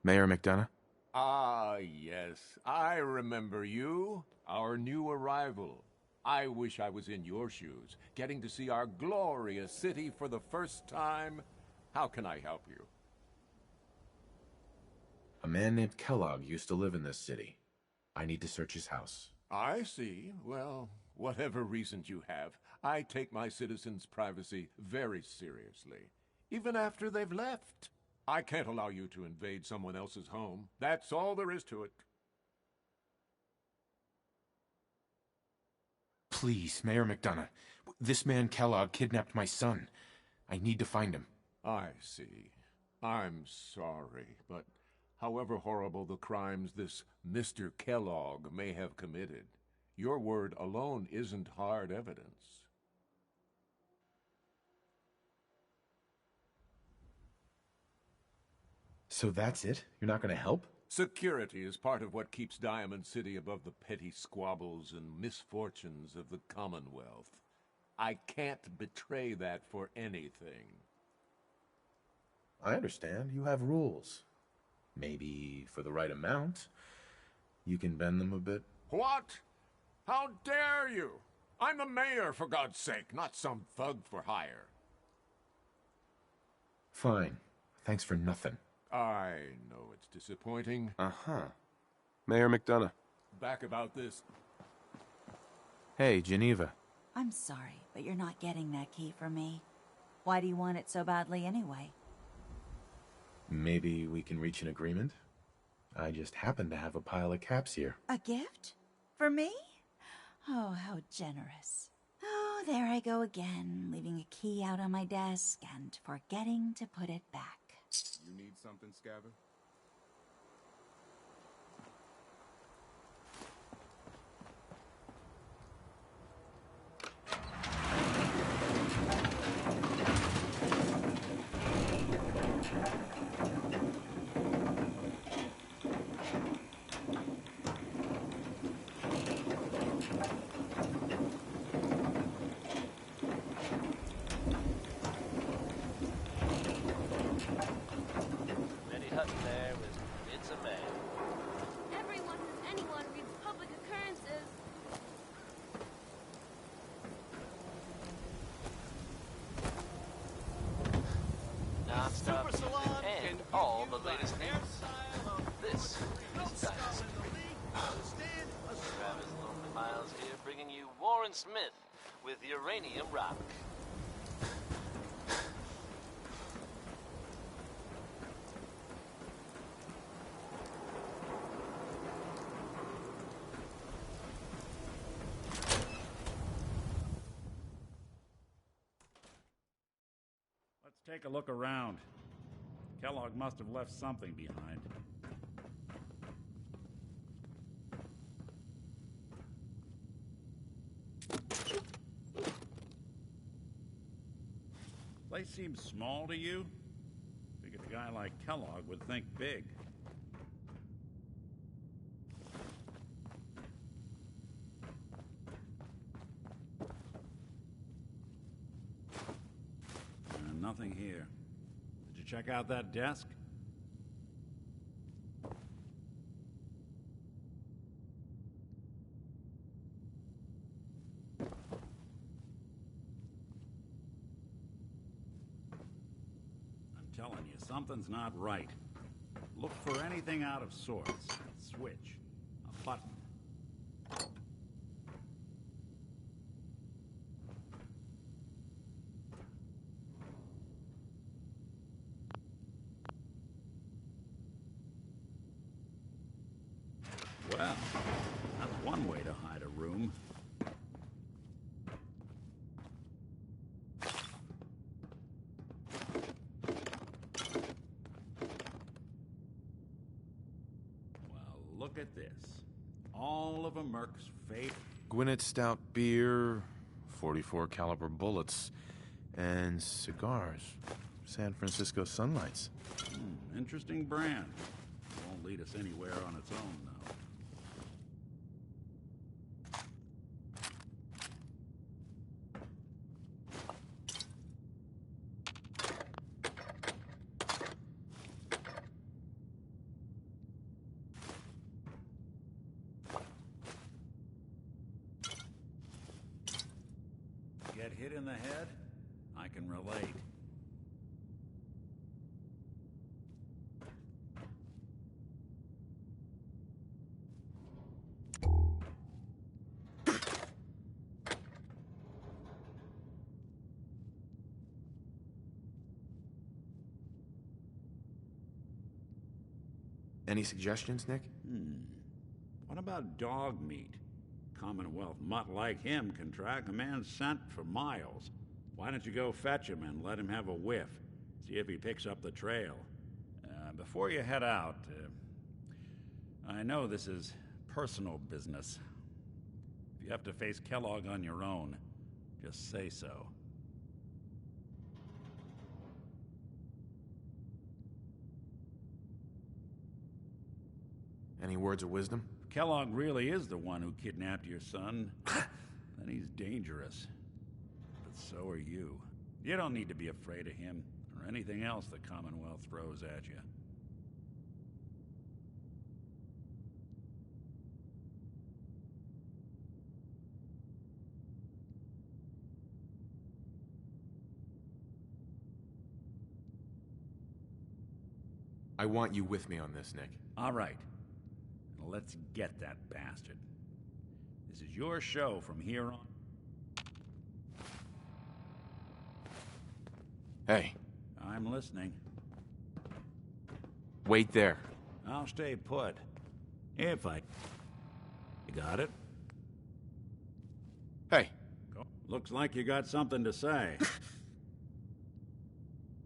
[SPEAKER 3] Mayor McDonough?
[SPEAKER 16] Ah, yes. I remember you. Our new arrival. I wish I was in your shoes, getting to see our glorious city for the first time. How can I help you?
[SPEAKER 3] A man named Kellogg used to live in this city. I need to search his house.
[SPEAKER 16] I see. Well, whatever reasons you have, I take my citizens' privacy very seriously. Even after they've left. I can't allow you to invade someone else's home. That's all there is to it.
[SPEAKER 3] Please, Mayor McDonough. This man Kellogg kidnapped my son. I need to find him.
[SPEAKER 16] I see. I'm sorry, but however horrible the crimes this Mr. Kellogg may have committed, your word alone isn't hard evidence.
[SPEAKER 3] So that's it? You're not going to help?
[SPEAKER 16] Security is part of what keeps Diamond City above the petty squabbles and misfortunes of the Commonwealth. I can't betray that for anything.
[SPEAKER 3] I understand. You have rules. Maybe for the right amount, you can bend them a bit.
[SPEAKER 16] What? How dare you? I'm the mayor, for God's sake, not some thug for hire.
[SPEAKER 3] Fine. Thanks for nothing.
[SPEAKER 16] I know it's disappointing.
[SPEAKER 3] Uh-huh. Mayor McDonough.
[SPEAKER 16] Back about this.
[SPEAKER 3] Hey, Geneva.
[SPEAKER 13] I'm sorry, but you're not getting that key from me. Why do you want it so badly anyway?
[SPEAKER 3] Maybe we can reach an agreement? I just happen to have a pile of caps here.
[SPEAKER 13] A gift? For me? Oh, how generous. Oh, there I go again, leaving a key out on my desk and forgetting to put it back.
[SPEAKER 15] You need something, Scabbard?
[SPEAKER 1] Many Hutton latest news. This is Diamond City. Travis Lonely Miles here, bringing you Warren Smith with Uranium Rock.
[SPEAKER 5] Let's take a look around. Kellogg must have left something behind. Place seems small to you? Figured a guy like Kellogg would think big. Nothing here. Did you check out that desk? I'm telling you, something's not right. Look for anything out of sorts. A switch, a button. Well, that's one way to hide a room. Well, look at this. All of a Merc's fate.
[SPEAKER 3] Gwinnett Stout beer, 44 caliber bullets, and cigars. San Francisco Sunlights.
[SPEAKER 5] Interesting brand. Won't lead us anywhere on its own, though. Get hit in the head? I can relate.
[SPEAKER 3] Any suggestions, Nick?
[SPEAKER 5] What about dog meat? Commonwealth mutt like him can track a man's scent for miles. Why don't you go fetch him and let him have a whiff? See if he picks up the trail. Before you head out, I know this is personal business. If you have to face Kellogg on your own, just say so.
[SPEAKER 3] Any words of wisdom?
[SPEAKER 5] If Kellogg really is the one who kidnapped your son, then he's dangerous. But so are you. You don't need to be afraid of him or anything else the Commonwealth throws at you.
[SPEAKER 3] I want you with me on this, Nick.
[SPEAKER 5] All right. Now let's get that bastard. This is your show from here on.
[SPEAKER 3] Hey.
[SPEAKER 5] I'm listening.
[SPEAKER 3] Wait there.
[SPEAKER 5] I'll stay put. If I... You got it?
[SPEAKER 3] Hey.
[SPEAKER 5] Looks like you got something to say.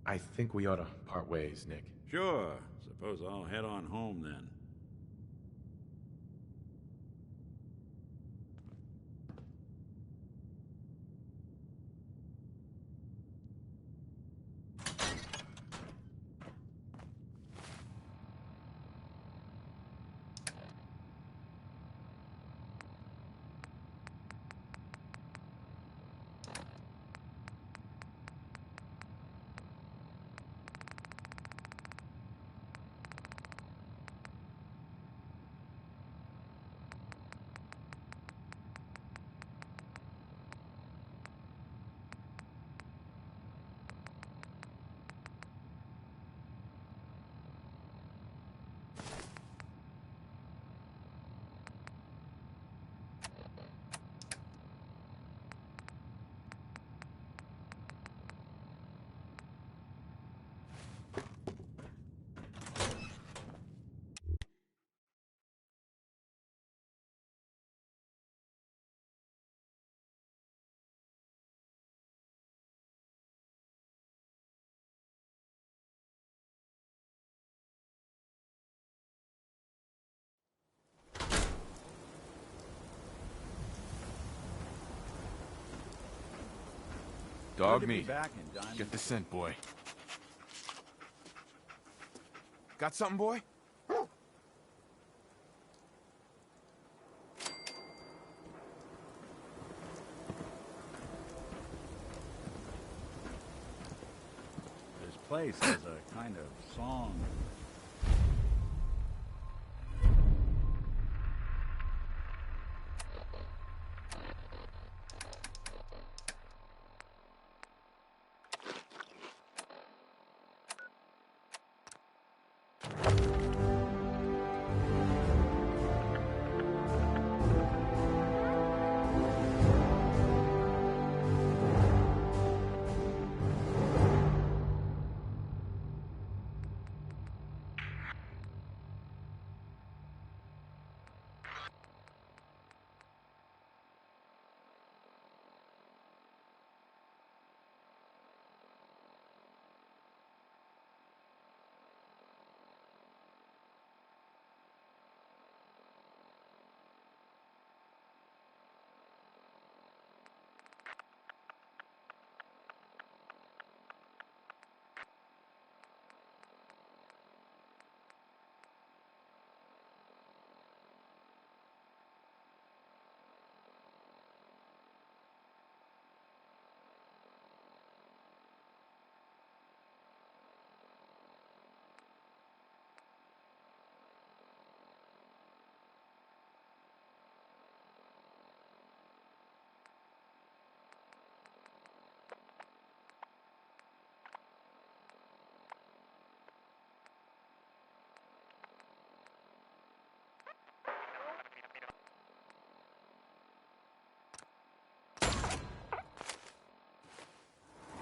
[SPEAKER 3] I think we ought to part ways, Nick.
[SPEAKER 5] Sure. Suppose I'll head on home then.
[SPEAKER 3] Dog
[SPEAKER 5] Good to be
[SPEAKER 3] meat.
[SPEAKER 5] back in Diamond.
[SPEAKER 3] Get the scent, boy. Got something, boy?
[SPEAKER 5] This place has a kind of song.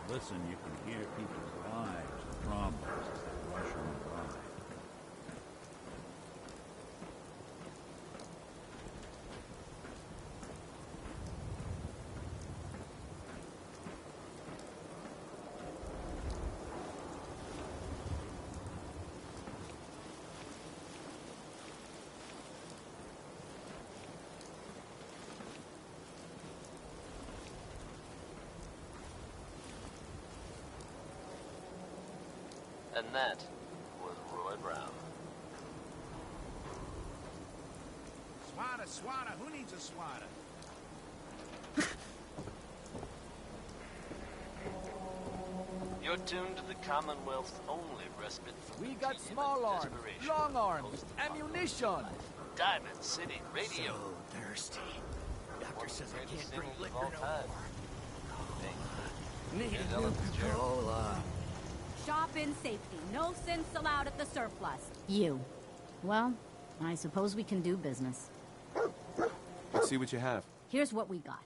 [SPEAKER 5] Listen, you can hear people's lives and problems as they rush on by.
[SPEAKER 1] And that was Roy Brown.
[SPEAKER 2] Swatter, who needs a swatter?
[SPEAKER 1] You're tuned to the Commonwealth's only respite from
[SPEAKER 9] We got small arms, long arms, ammunition.
[SPEAKER 1] Diamond City Radio.
[SPEAKER 9] So thirsty. Doctor says I can't drink
[SPEAKER 1] of
[SPEAKER 9] liquor
[SPEAKER 1] all
[SPEAKER 9] no
[SPEAKER 1] time.
[SPEAKER 9] more. Need
[SPEAKER 1] Here's
[SPEAKER 9] a
[SPEAKER 1] Ella
[SPEAKER 9] new
[SPEAKER 1] Fitzgerald.
[SPEAKER 9] Coca-Cola.
[SPEAKER 17] Shop in safety. No sense allowed at the surplus.
[SPEAKER 18] You. Well, I suppose we can do business.
[SPEAKER 3] Let's see what you have.
[SPEAKER 18] Here's what we got.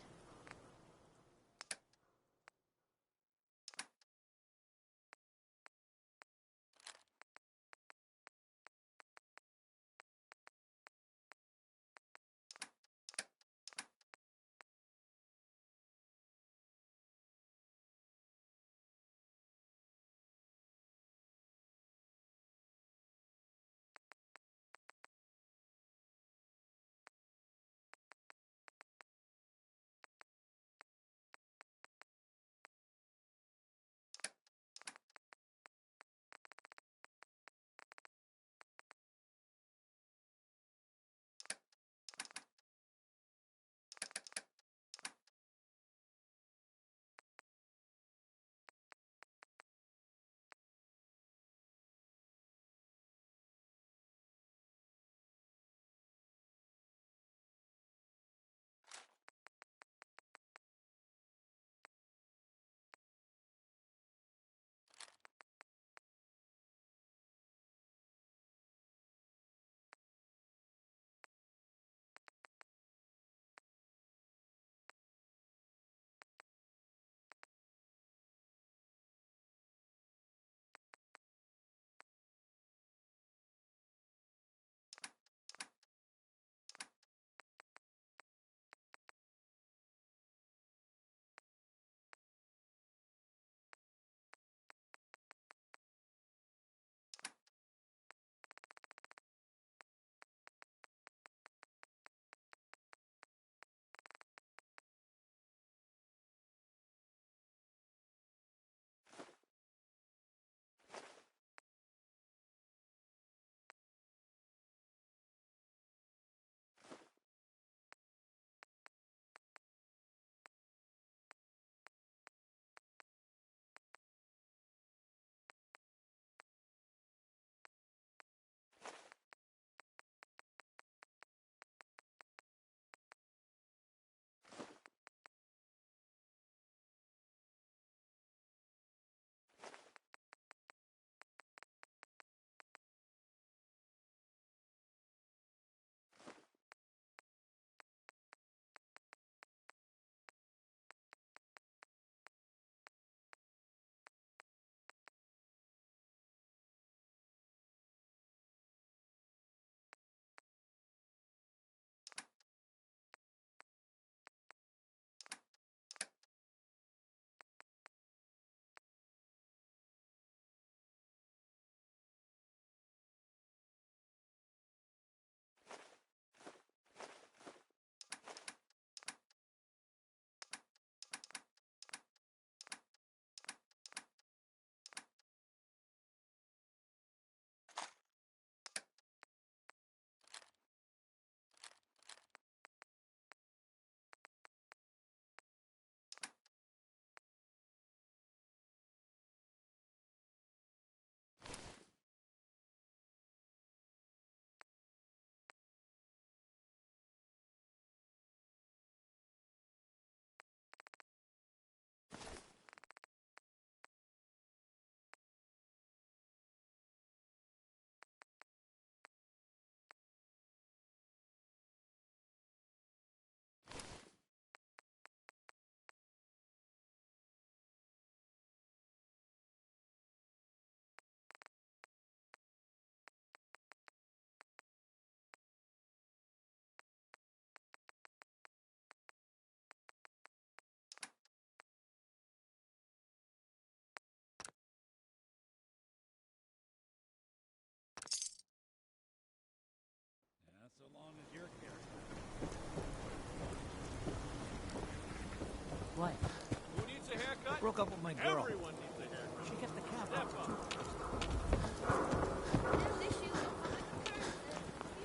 [SPEAKER 9] Broke up with my girl.
[SPEAKER 8] Everyone needs a haircut.
[SPEAKER 9] She kept the cap on.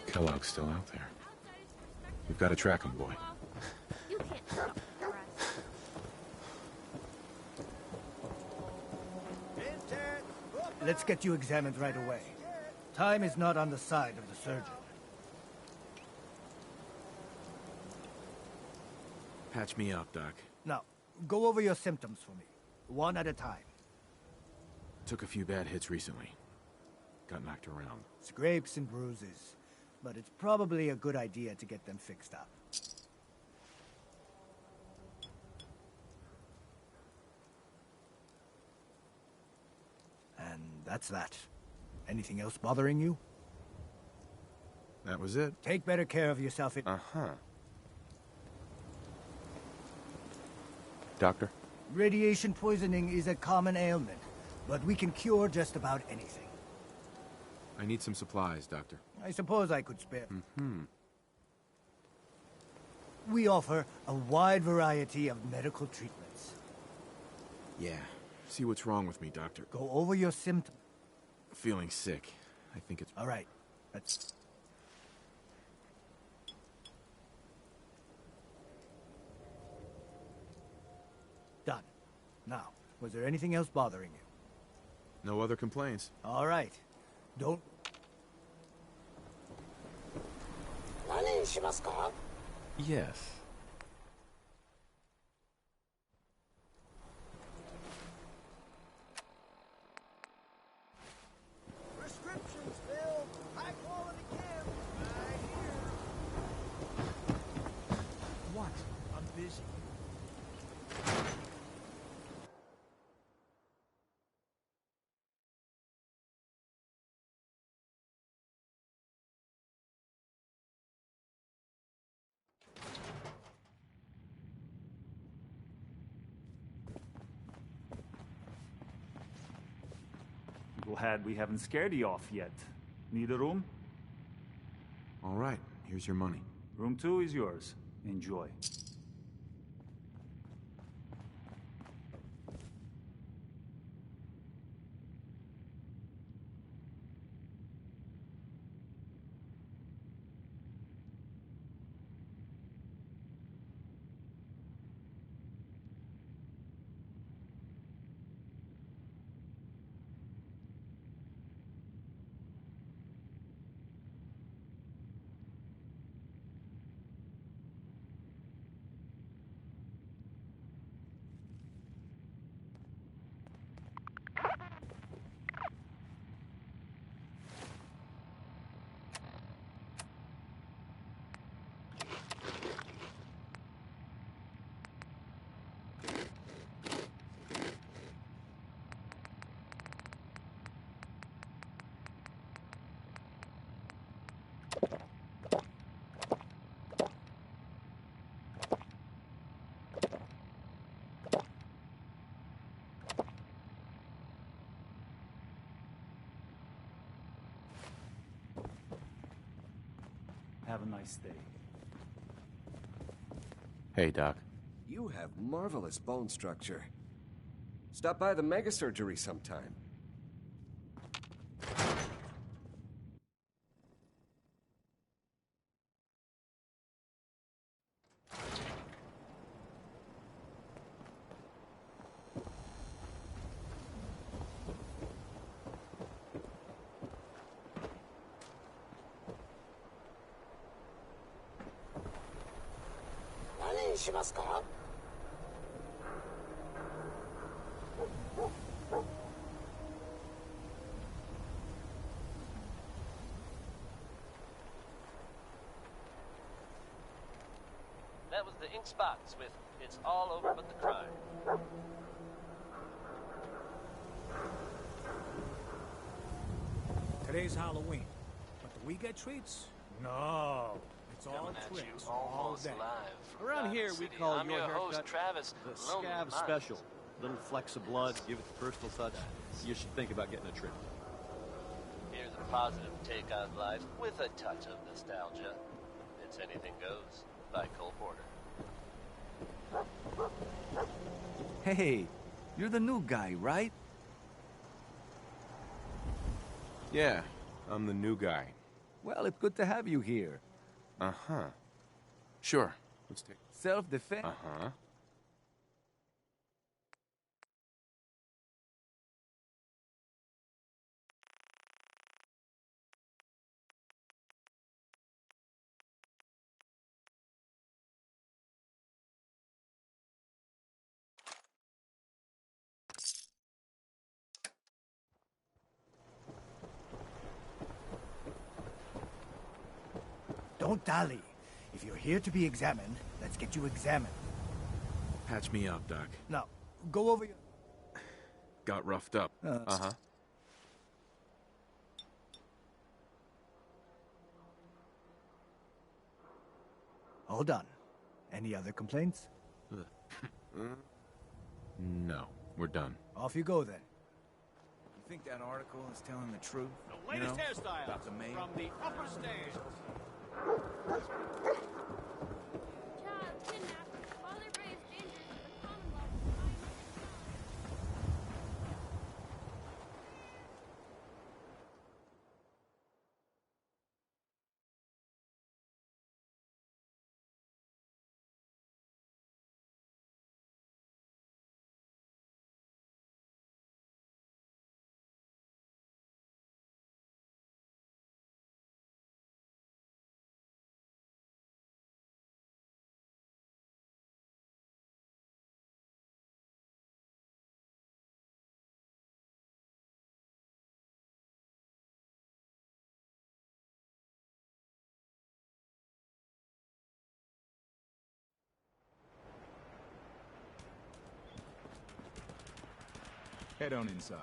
[SPEAKER 3] Kellogg's still out there. We've got to track him, boy.
[SPEAKER 7] You can't stop for us.
[SPEAKER 19] Let's get you examined right away. Time is not on the side of the surgeon.
[SPEAKER 3] Patch me up, Doc.
[SPEAKER 19] Now, go over your symptoms for me, one at a time.
[SPEAKER 3] Took a few bad hits recently. Got knocked around.
[SPEAKER 19] Scrapes and bruises. But it's probably a good idea to get them fixed up. And that's that. Anything else bothering you?
[SPEAKER 3] That was it.
[SPEAKER 19] Take better care of yourself.
[SPEAKER 3] Uh-huh. Doctor?
[SPEAKER 19] Radiation poisoning is a common ailment, but we can cure just about anything.
[SPEAKER 3] I need some supplies, Doctor.
[SPEAKER 19] I suppose I could spare.
[SPEAKER 3] Mm-hmm.
[SPEAKER 19] We offer a wide variety of medical treatments.
[SPEAKER 3] Yeah. See what's wrong with me, Doctor.
[SPEAKER 19] Go over your symptoms.
[SPEAKER 3] Feeling sick. I think it's...
[SPEAKER 19] All right. That's... Done. Now, was there anything else bothering you?
[SPEAKER 3] No other complaints.
[SPEAKER 19] All right. Don't...
[SPEAKER 3] Yes.
[SPEAKER 19] Prescriptions filled. High quality chem. Right here. What? I'm busy.
[SPEAKER 20] Glad we haven't scared you off yet. Need a room?
[SPEAKER 3] All right. Here's your money.
[SPEAKER 20] Room 2 is yours. Enjoy. Have a nice day.
[SPEAKER 3] Hey, Doc.
[SPEAKER 21] You have marvelous bone structure. Stop by the mega surgery sometime.
[SPEAKER 1] That was the ink spots with "It's all over but the crime."
[SPEAKER 2] Today's Halloween, but do we get treats? No. It's all
[SPEAKER 1] Coming at
[SPEAKER 2] tricks
[SPEAKER 1] you
[SPEAKER 2] all
[SPEAKER 1] almost
[SPEAKER 2] day.
[SPEAKER 1] live from
[SPEAKER 9] Around
[SPEAKER 1] Diamond
[SPEAKER 9] here, we
[SPEAKER 1] City.
[SPEAKER 9] call
[SPEAKER 1] I'm
[SPEAKER 9] your
[SPEAKER 1] your host,
[SPEAKER 9] haircut
[SPEAKER 1] Travis.
[SPEAKER 9] the
[SPEAKER 1] Lonely
[SPEAKER 9] Scav
[SPEAKER 1] Minds.
[SPEAKER 9] Special. Little flecks of blood, give it the personal touch. You should think about getting a trim.
[SPEAKER 1] Here's a positive take on life with a touch of nostalgia. It's Anything Goes by Cole Porter.
[SPEAKER 9] Hey, You're the new guy, right?
[SPEAKER 3] Yeah, I'm the new guy.
[SPEAKER 9] Well, it's good to have you here.
[SPEAKER 3] Uh-huh. Sure. Let's take...
[SPEAKER 9] Self-defense?
[SPEAKER 3] Uh-huh.
[SPEAKER 19] Don't dally. If you're here to be examined, let's get you examined.
[SPEAKER 3] Patch me up, Doc.
[SPEAKER 19] Now, go over your...
[SPEAKER 3] Got roughed up. Uh-huh.
[SPEAKER 19] All done. Any other complaints?
[SPEAKER 3] No, we're done.
[SPEAKER 19] Off you go, then.
[SPEAKER 9] You think that article is telling the truth?
[SPEAKER 2] The latest hairstyle from the upper stands.
[SPEAKER 7] Child kidnapped while they raise dangers to the Commonwealth.
[SPEAKER 15] Head on inside.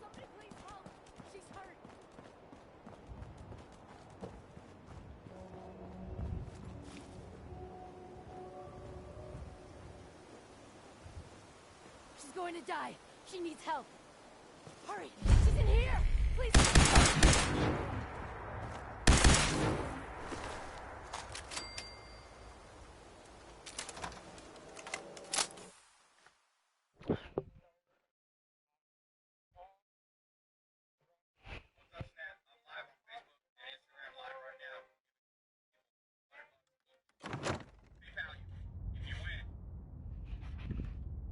[SPEAKER 7] Somebody please help. She's hurt. She's going to die. She needs help. Hurry! She's in here! Please!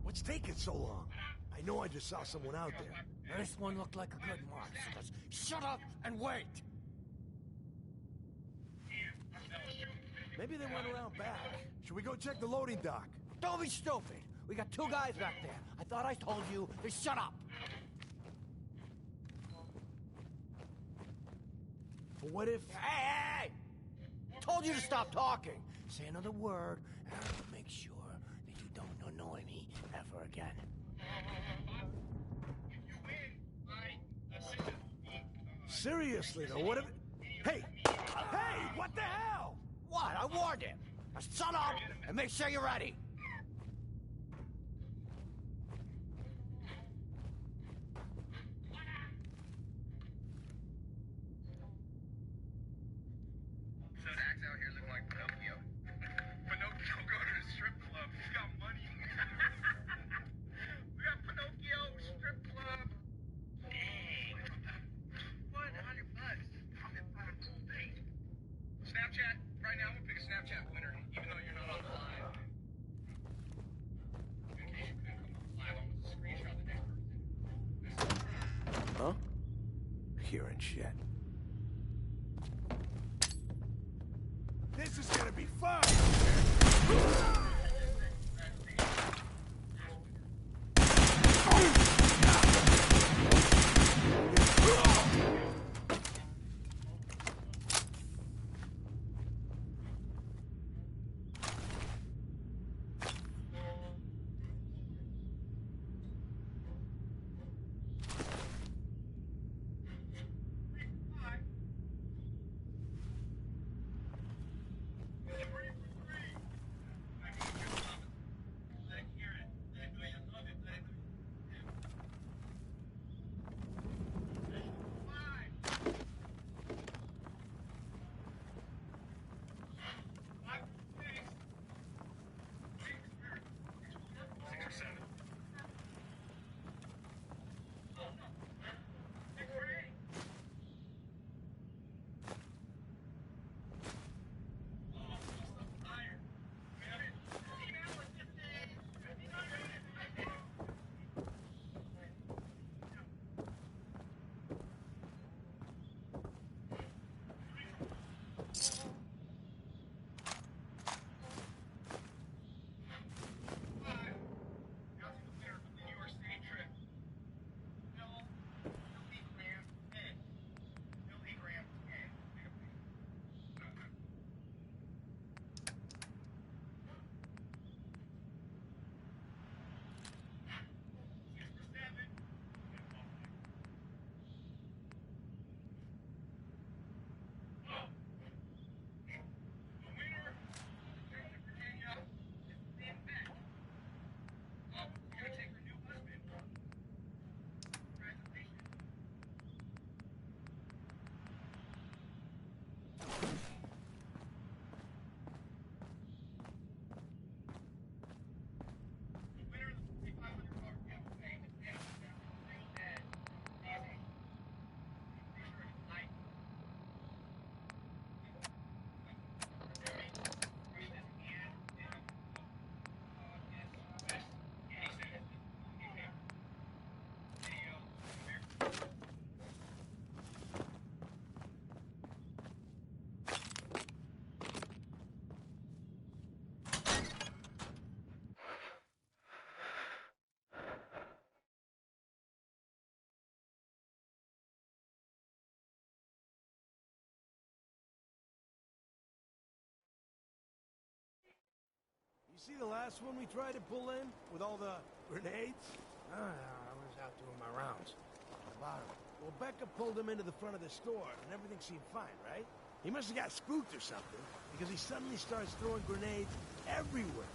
[SPEAKER 8] What's taking so long? I know I just saw someone out there.
[SPEAKER 2] This one looked like a good mark, so just shut up and wait!
[SPEAKER 8] Maybe they went around back. Should we go check the loading dock?
[SPEAKER 2] Don't be stupid! We got two guys back there. I thought I told you to shut up!
[SPEAKER 8] But what if...
[SPEAKER 2] Hey! Told you to stop talking! Say another word, and I will make sure that you don't annoy me ever again.
[SPEAKER 8] Seriously, though, what if... Hey! Hey! What the hell?
[SPEAKER 2] What? I warned him! Now shut up and make sure you're ready!
[SPEAKER 6] So Dax out here looking like Pinocchio. Pinocchio go to the strip club. He's got money. We got Pinocchio strip club. What? $100. Cool thing. Snapchat. Right now, we'll pick a Snapchat winner, even though you're not on the line. Communication couldn't come up live. I'm gonna screenshot the next person.
[SPEAKER 8] Huh? Hearing shit. This is gonna be fun! You see the last one we tried to pull in with all the grenades? I was out doing my rounds. About him. Well, Becca pulled him into the front of the store, and everything seemed fine, right? He must have got spooked or something, because he suddenly starts throwing grenades everywhere.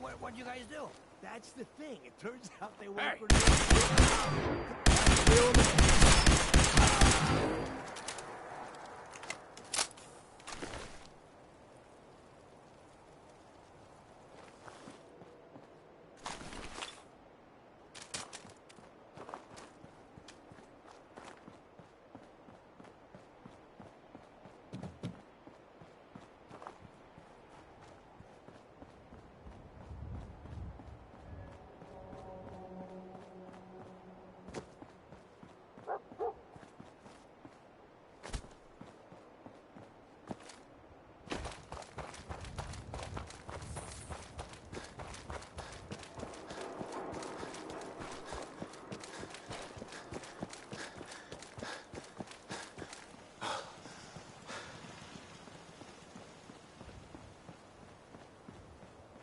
[SPEAKER 8] What? What'd you guys do? That's the thing. It turns out they weren't grenades.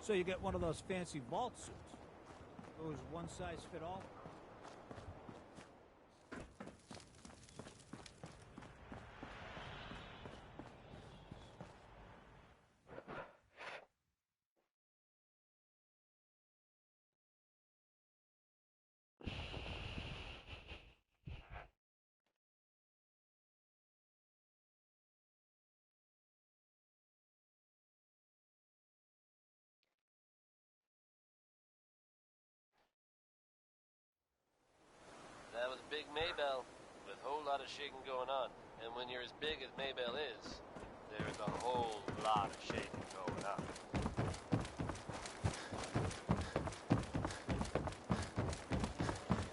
[SPEAKER 2] So you get one of those fancy vault suits. Those one-size-fit-all?
[SPEAKER 1] That was Big Maybell, with a whole lot of shaking going on. And when you're as big as Maybell is, there's a whole lot of shaking going on.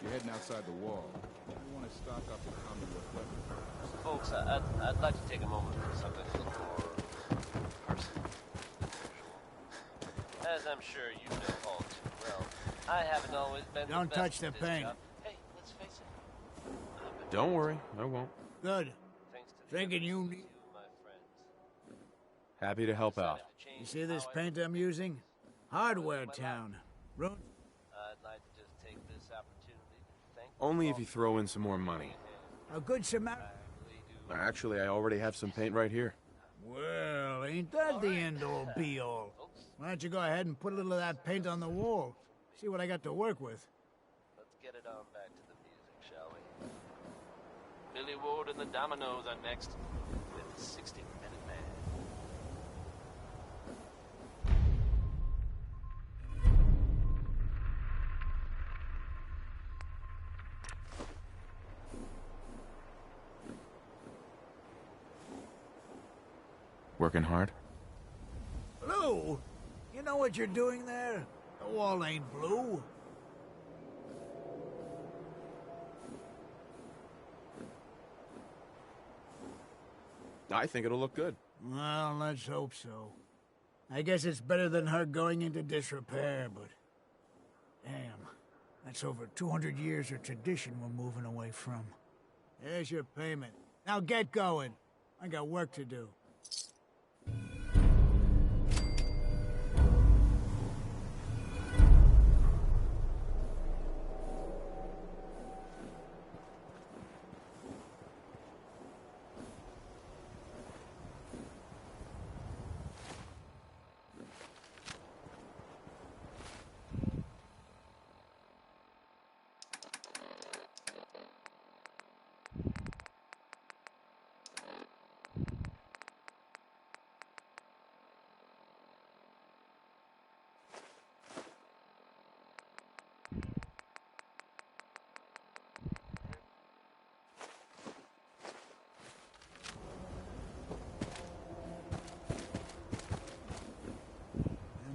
[SPEAKER 15] You're heading outside the wall. You want to stock up your Commonwealth weapons.
[SPEAKER 1] Folks, I'd like to take a moment for something a little more personal. As I'm sure you know all too well, I haven't always been
[SPEAKER 2] Don't
[SPEAKER 1] the best
[SPEAKER 2] touch the
[SPEAKER 1] at this
[SPEAKER 2] paint.
[SPEAKER 1] job. Hey, let's face it.
[SPEAKER 3] Don't worry, I won't.
[SPEAKER 2] Good. Thinking you need...
[SPEAKER 3] Happy to help out.
[SPEAKER 2] You see this paint I'm using? Hardware Town.
[SPEAKER 1] I'd like to just take this opportunity to thank
[SPEAKER 3] Only if you throw in some more money.
[SPEAKER 2] A good Samaritan.
[SPEAKER 3] Actually, I already have some paint right here.
[SPEAKER 2] Well, ain't that the end-all, be-all? Why don't you go ahead and put a little of that paint on the wall? See what I got to work with.
[SPEAKER 1] Let's get it on back to the music, shall we? Billy Ward and the Dominoes are next with 60-Minute Man.
[SPEAKER 3] Working hard?
[SPEAKER 2] Blue? You know what you're doing there? The wall ain't blue.
[SPEAKER 3] I think it'll look good.
[SPEAKER 2] Well, let's hope so. I guess it's better than her going into disrepair, but... Damn. That's over 200 years of tradition we're moving away from. Here's your payment. Now get going. I got work to do.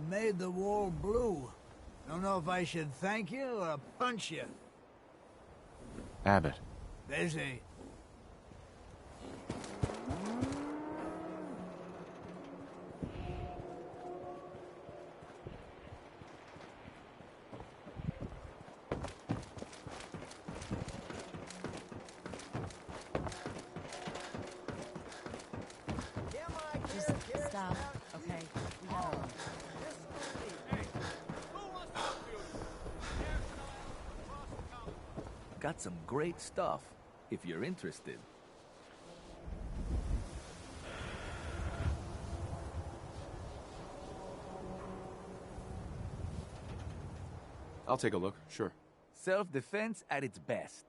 [SPEAKER 2] Made the wall blue. Don't know if I should thank you or punch you.
[SPEAKER 3] Abbott.
[SPEAKER 2] Busy.
[SPEAKER 18] Just stop, okay? We gotta run.
[SPEAKER 10] got some great stuff, if you're interested.
[SPEAKER 3] I'll take a look, sure.
[SPEAKER 10] Self-defense at its best.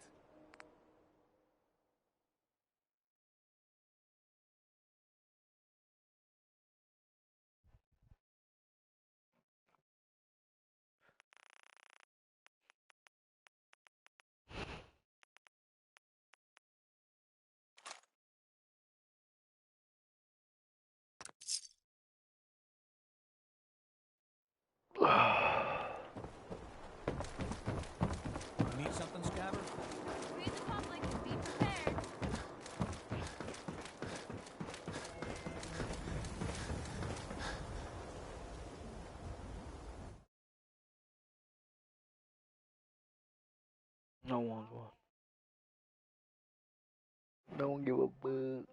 [SPEAKER 19] Need something, Scabbard?
[SPEAKER 17] Read the public and be prepared.
[SPEAKER 22] No one will. No one give a boo.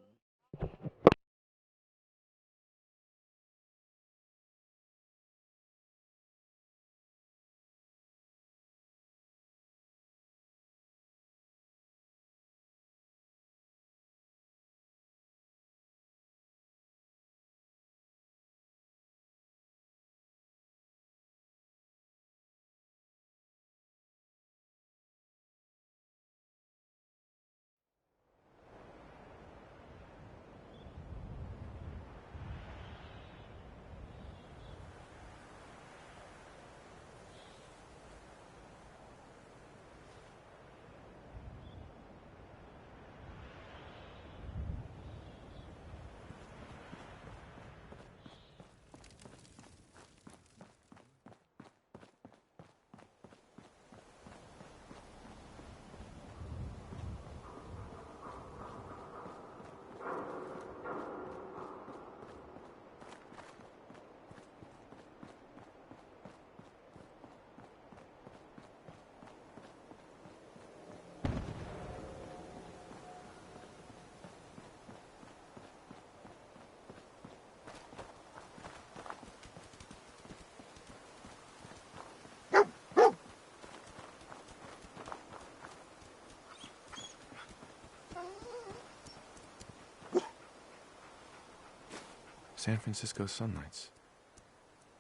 [SPEAKER 3] San Francisco Sunlights.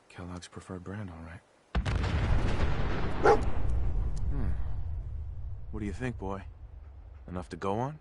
[SPEAKER 3] Kellogg's preferred brand, all right. What do you think, boy? Enough to go on?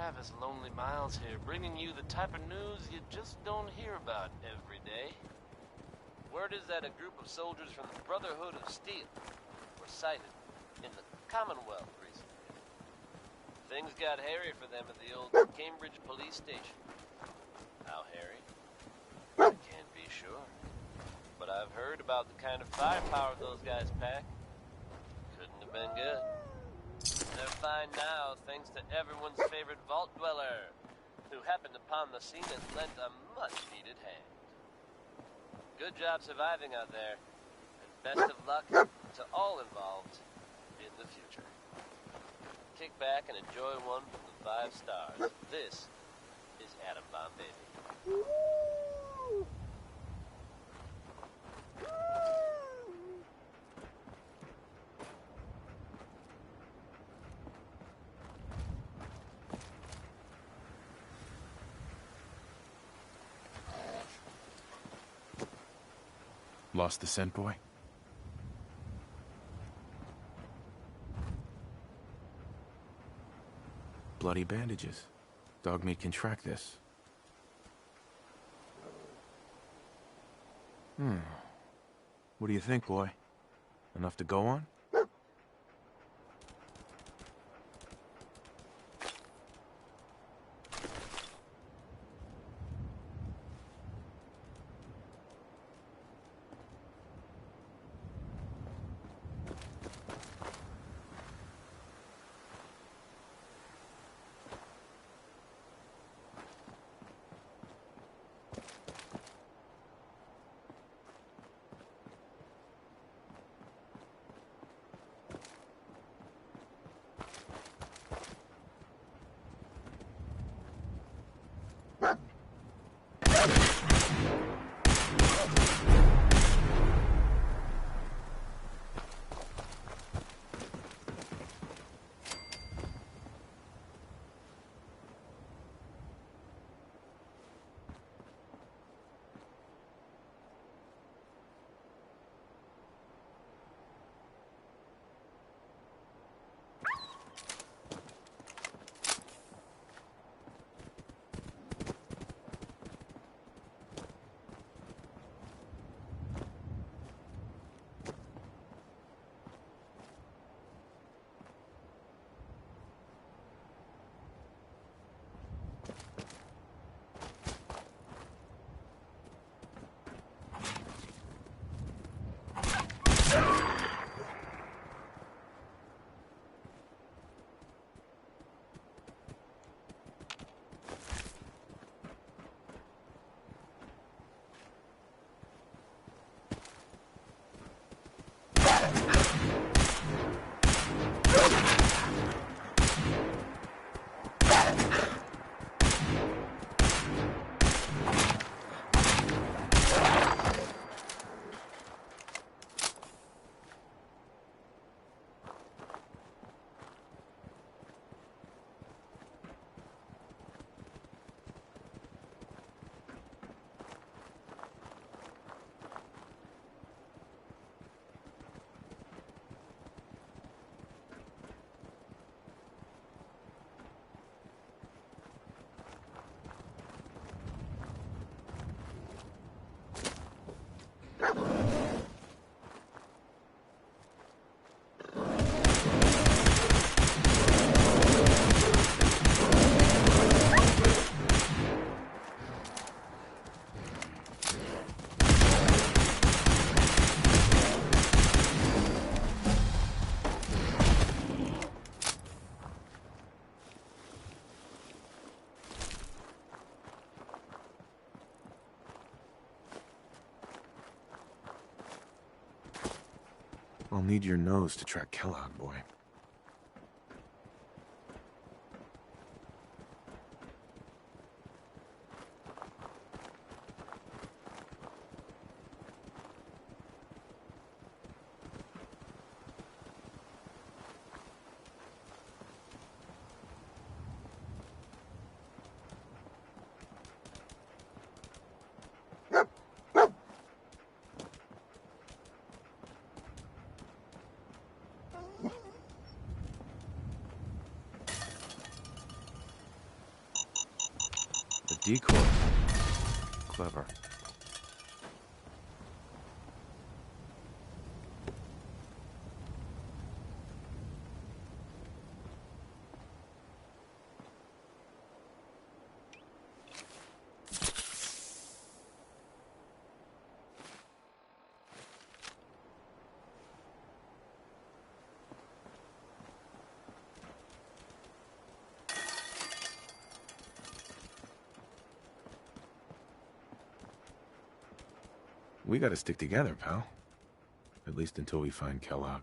[SPEAKER 1] Travis Lonely Miles here, bringing you the type of news you just don't hear about every day. Word is that a group of soldiers from the Brotherhood of Steel were sighted in the Commonwealth recently. Things got hairy for them at the old Cambridge police station. How hairy? I can't be sure. But I've heard about the kind of firepower those guys pack. Couldn't have been good. They're fine now, thanks to everyone's favorite vault dweller, who happened upon the scene and lent a much-needed hand. Good job surviving out there, and best of luck to all involved in the future. Kick back and enjoy one from the 5 stars. This is Atom Bomb Baby.
[SPEAKER 3] Lost the scent, boy? Bloody bandages. Dogmeat can track this. What do you think, boy? Enough to go on? I'll need your nose to track Kellogg, boy. Decoy. Clever. We gotta stick together, pal. At least until we find Kellogg.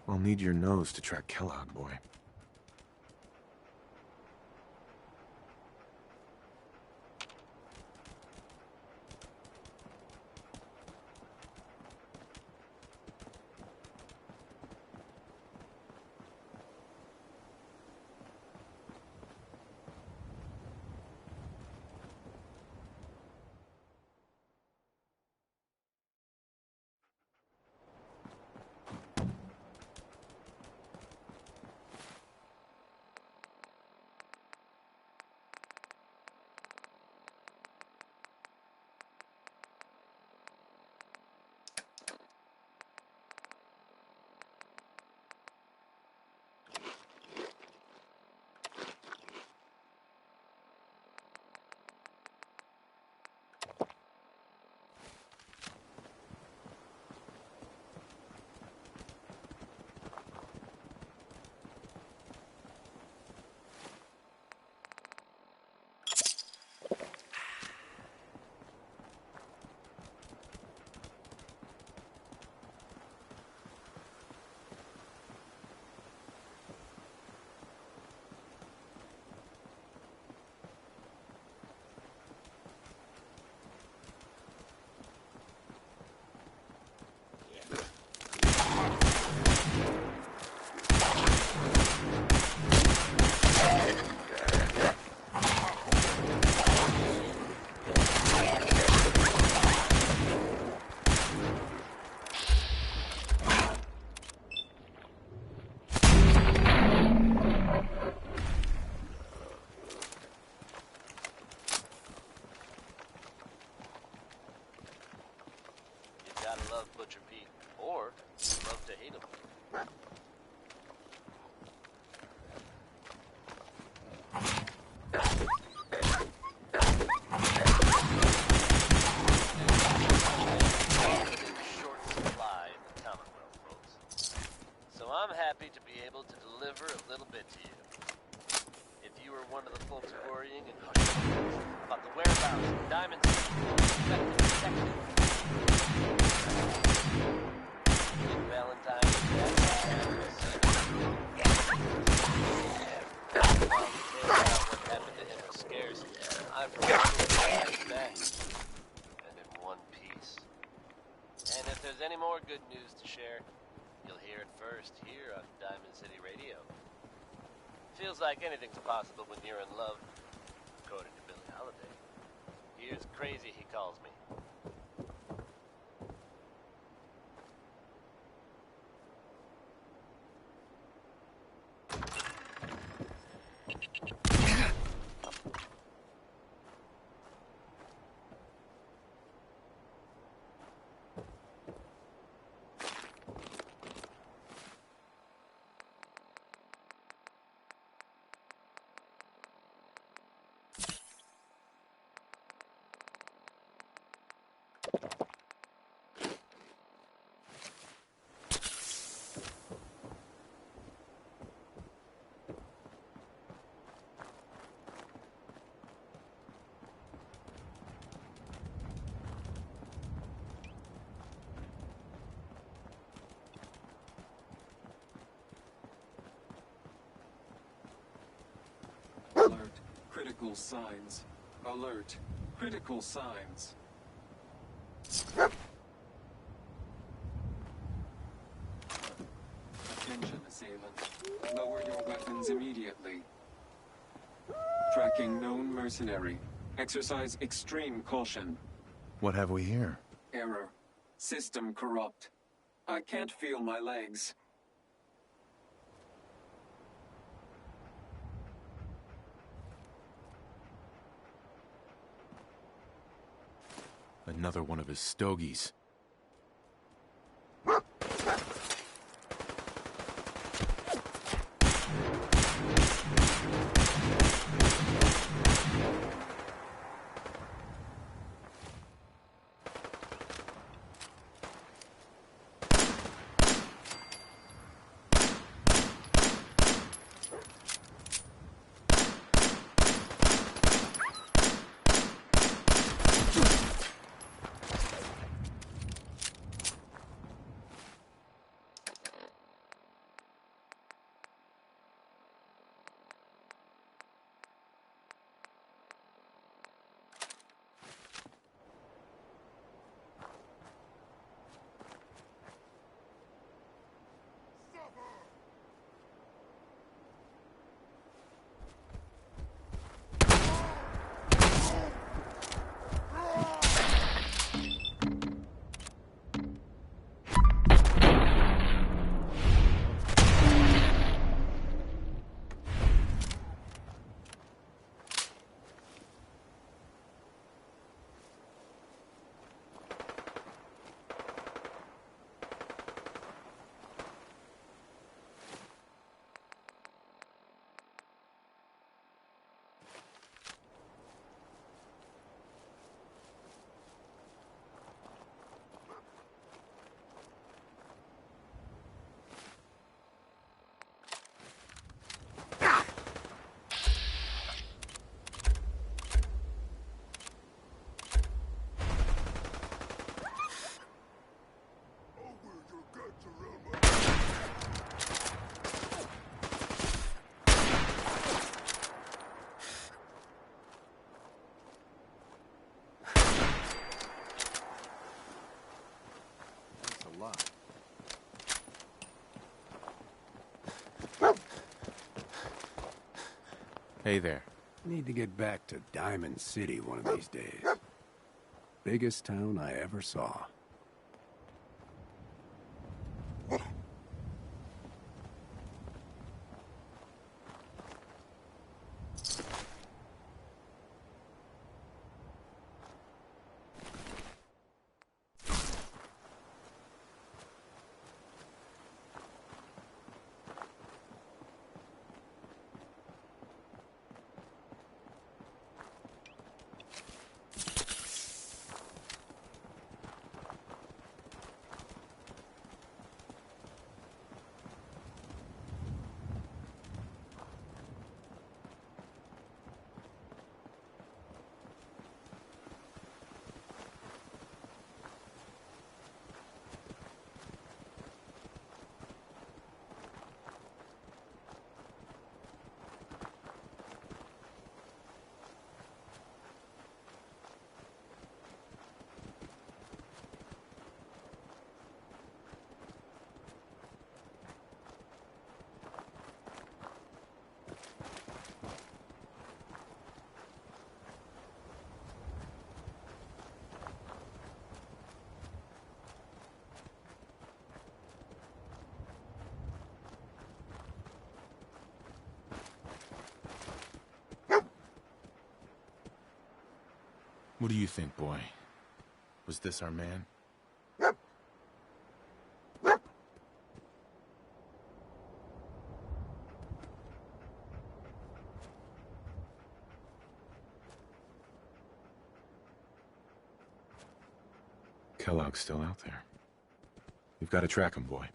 [SPEAKER 3] We'll need your nose to track Kellogg, boy.
[SPEAKER 1] Butcher Pete, or love to hate him. Short supply in the Commonwealth, folks. So I'm happy to be able to deliver a little bit to you. If you were one of the folks worrying and hushing about the whereabouts of Diamond City, Valentine's what happened to him was scarce. I'm from back and in one piece. And if there's any more good news to share, you'll hear it first here on Diamond City Radio. Feels like anything's possible when you're in love, according to Billie Holiday. Here's crazy, he calls me.
[SPEAKER 11] Alert. Critical signs. Alert. Critical signs. Attention, assailant. Lower your weapons immediately. Tracking known mercenary. Exercise extreme caution.
[SPEAKER 3] What have we here?
[SPEAKER 11] Error. System corrupt. I can't feel my legs.
[SPEAKER 3] Another one of his stogies. Hey there.
[SPEAKER 12] Need to get back to Diamond City one of these days. Biggest town I ever saw.
[SPEAKER 3] What do you think, boy? Was this our man? Kellogg's still out there. We've got to track him, boy.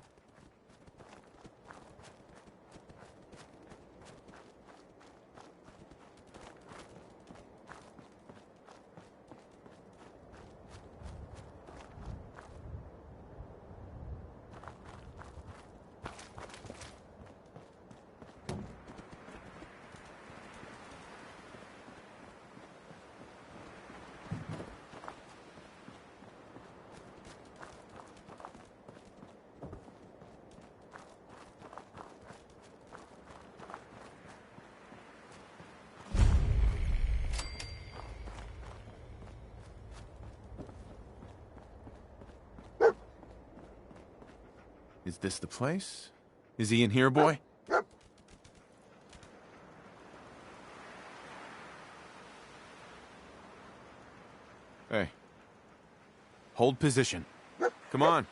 [SPEAKER 3] Is this the place? Is he in here, boy? Hey. Hold position. Come on.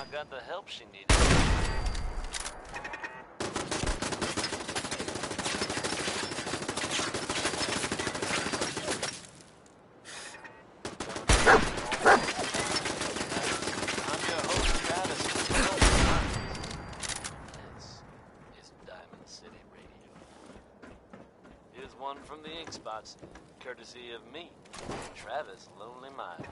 [SPEAKER 1] Got the help she needed. I'm your host, Travis. This is Diamond City Radio. Here's one from the Ink Spots, courtesy of me, Travis Lonely Miles.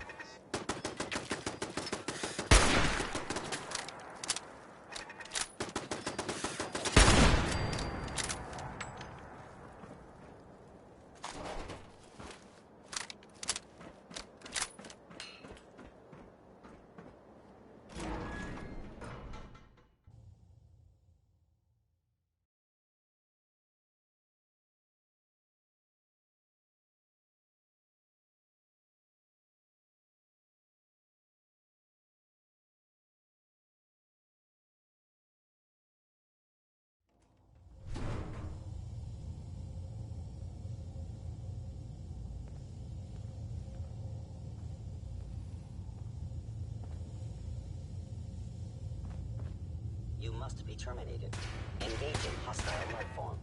[SPEAKER 4] You must be terminated. Engaging hostile life form.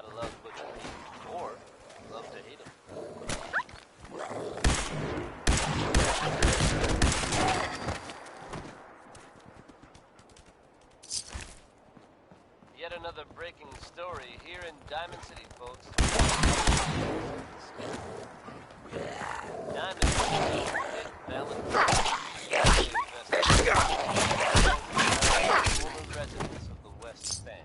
[SPEAKER 1] gotta love Butcher Pete, or love to hate him. Yet another breaking story here in Diamond City, folks. Diamond City, Nick Valentine, former residents of the West Stands.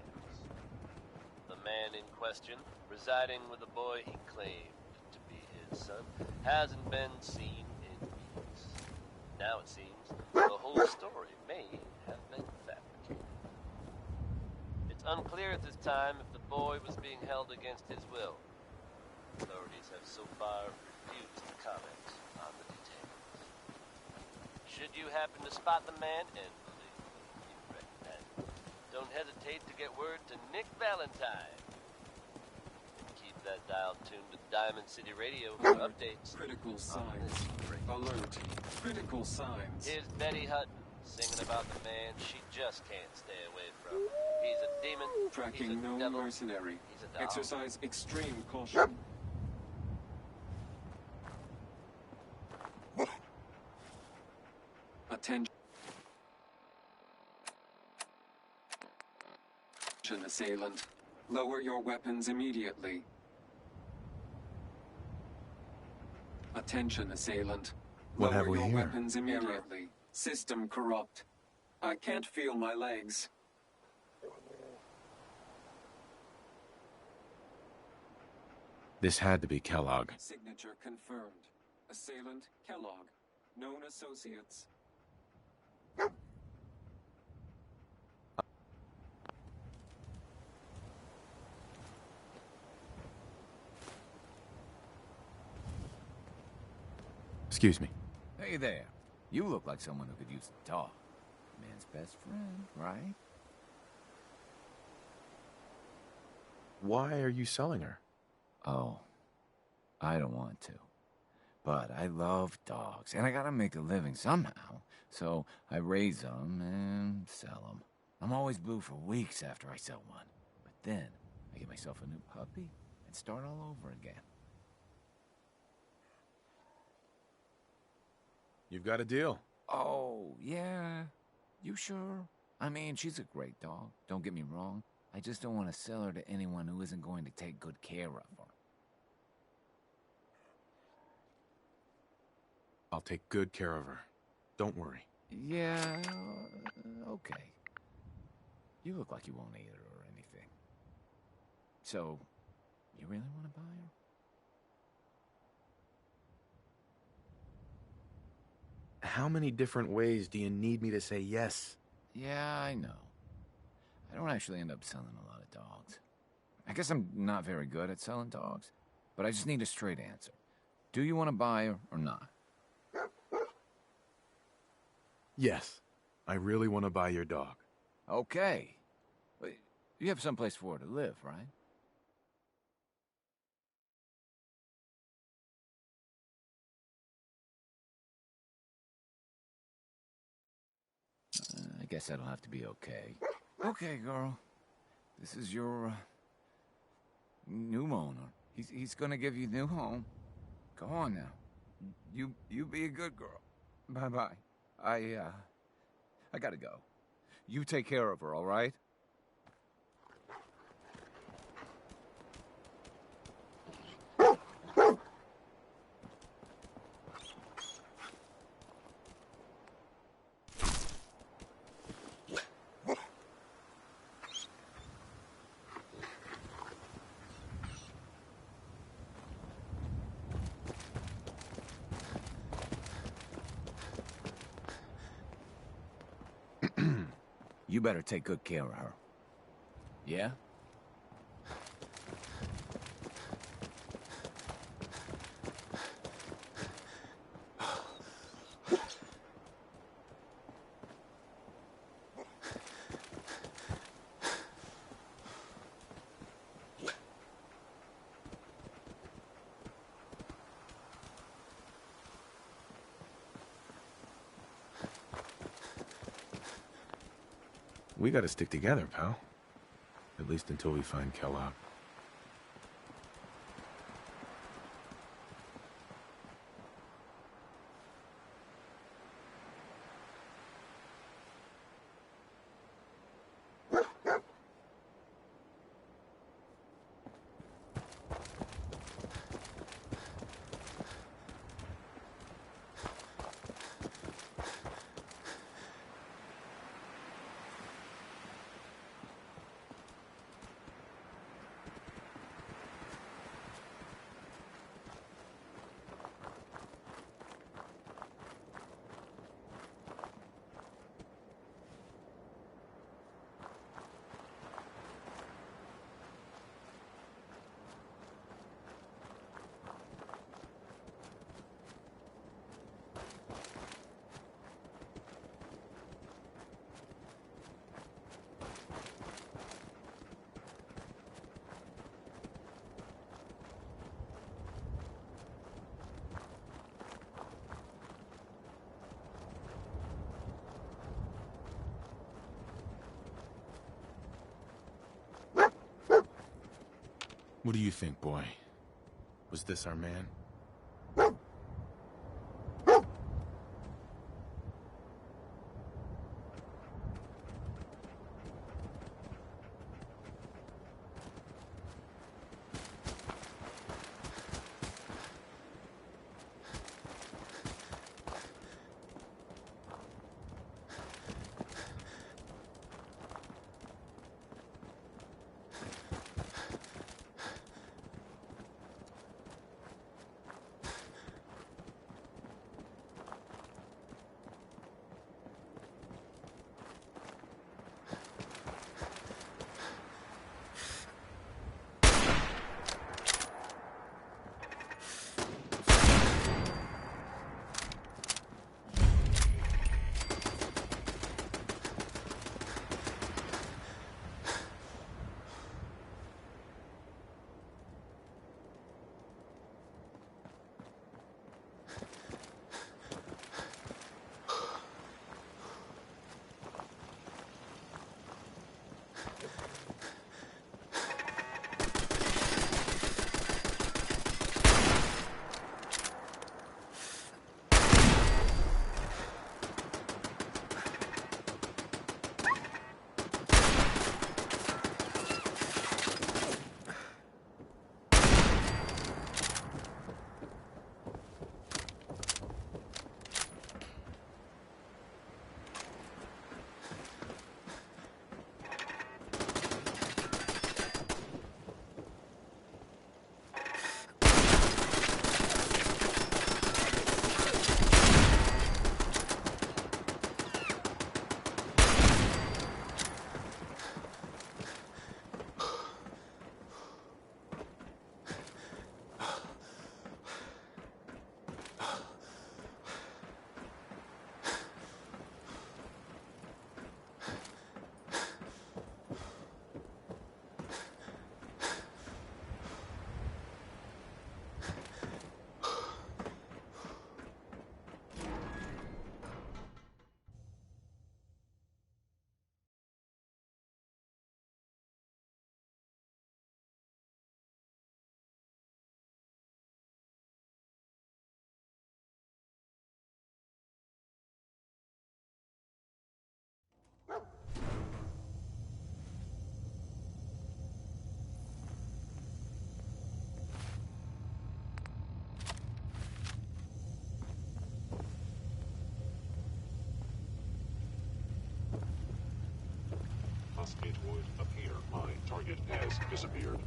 [SPEAKER 1] The man in question, residing with a boy he claimed to be his son, hasn't been seen in weeks. Now it seems the whole story may have been fabricated. It's unclear at this time if the boy was being held against his will. Authorities have so far refused to comment on the details. Should you happen to spot the man, and believe me, you recognize him, don't hesitate to get word to Nick Valentine. And keep that dial tuned to Diamond City Radio for updates.
[SPEAKER 11] Critical signs. Alert. Critical signs.
[SPEAKER 1] Here's Betty Hutton singing about the man she just can't stay away from. He's a demon.
[SPEAKER 11] Tracking known
[SPEAKER 1] devil.
[SPEAKER 11] mercenary.
[SPEAKER 1] He's a dog.
[SPEAKER 11] Exercise extreme caution. Attention, assailant. Lower your weapons immediately. Attention, assailant.
[SPEAKER 3] What have
[SPEAKER 11] Lower
[SPEAKER 3] we
[SPEAKER 11] your
[SPEAKER 3] here?
[SPEAKER 11] weapons immediately. System corrupt. I can't feel my legs.
[SPEAKER 3] This had to be Kellogg.
[SPEAKER 11] Signature confirmed. Assailant, Kellogg. Known associates.
[SPEAKER 3] Excuse me.
[SPEAKER 14] Hey there. You look like someone who could use a talk. Man's best friend, right?
[SPEAKER 3] Why are you selling her?
[SPEAKER 14] Oh, I don't want to. But I love dogs, and I gotta make a living somehow. So I raise them and sell them. I'm always blue for weeks after I sell one. But then I get myself a new puppy and start all over again.
[SPEAKER 3] You've got a deal.
[SPEAKER 14] Oh, yeah. You sure? I mean, she's a great dog. Don't get me wrong. I just don't want to sell her to anyone who isn't going to take good care of her.
[SPEAKER 3] I'll take good care of her. Don't worry.
[SPEAKER 14] Yeah, okay. You look like you won't eat her or anything. So, you really want to buy her?
[SPEAKER 3] How many different ways do you need me to say yes?
[SPEAKER 14] Yeah, I know. I don't actually end up selling a lot of dogs. I guess I'm not very good at selling dogs, but I just need a straight answer. Do you want to buy her or not?
[SPEAKER 3] Yes. I really want to buy your dog.
[SPEAKER 14] Okay. But you have someplace for her to live, right? I guess that'll have to be okay. Okay, girl. This is your new owner. He's gonna give you a new home. Go on now. You be a good girl. Bye-bye. I gotta go. You take care of her, all right? You better take good care of her. Yeah?
[SPEAKER 3] We gotta stick together, pal. At least until we find Kellogg. What do you think, boy? Was this our man?
[SPEAKER 13] Thus it would appear my target has disappeared.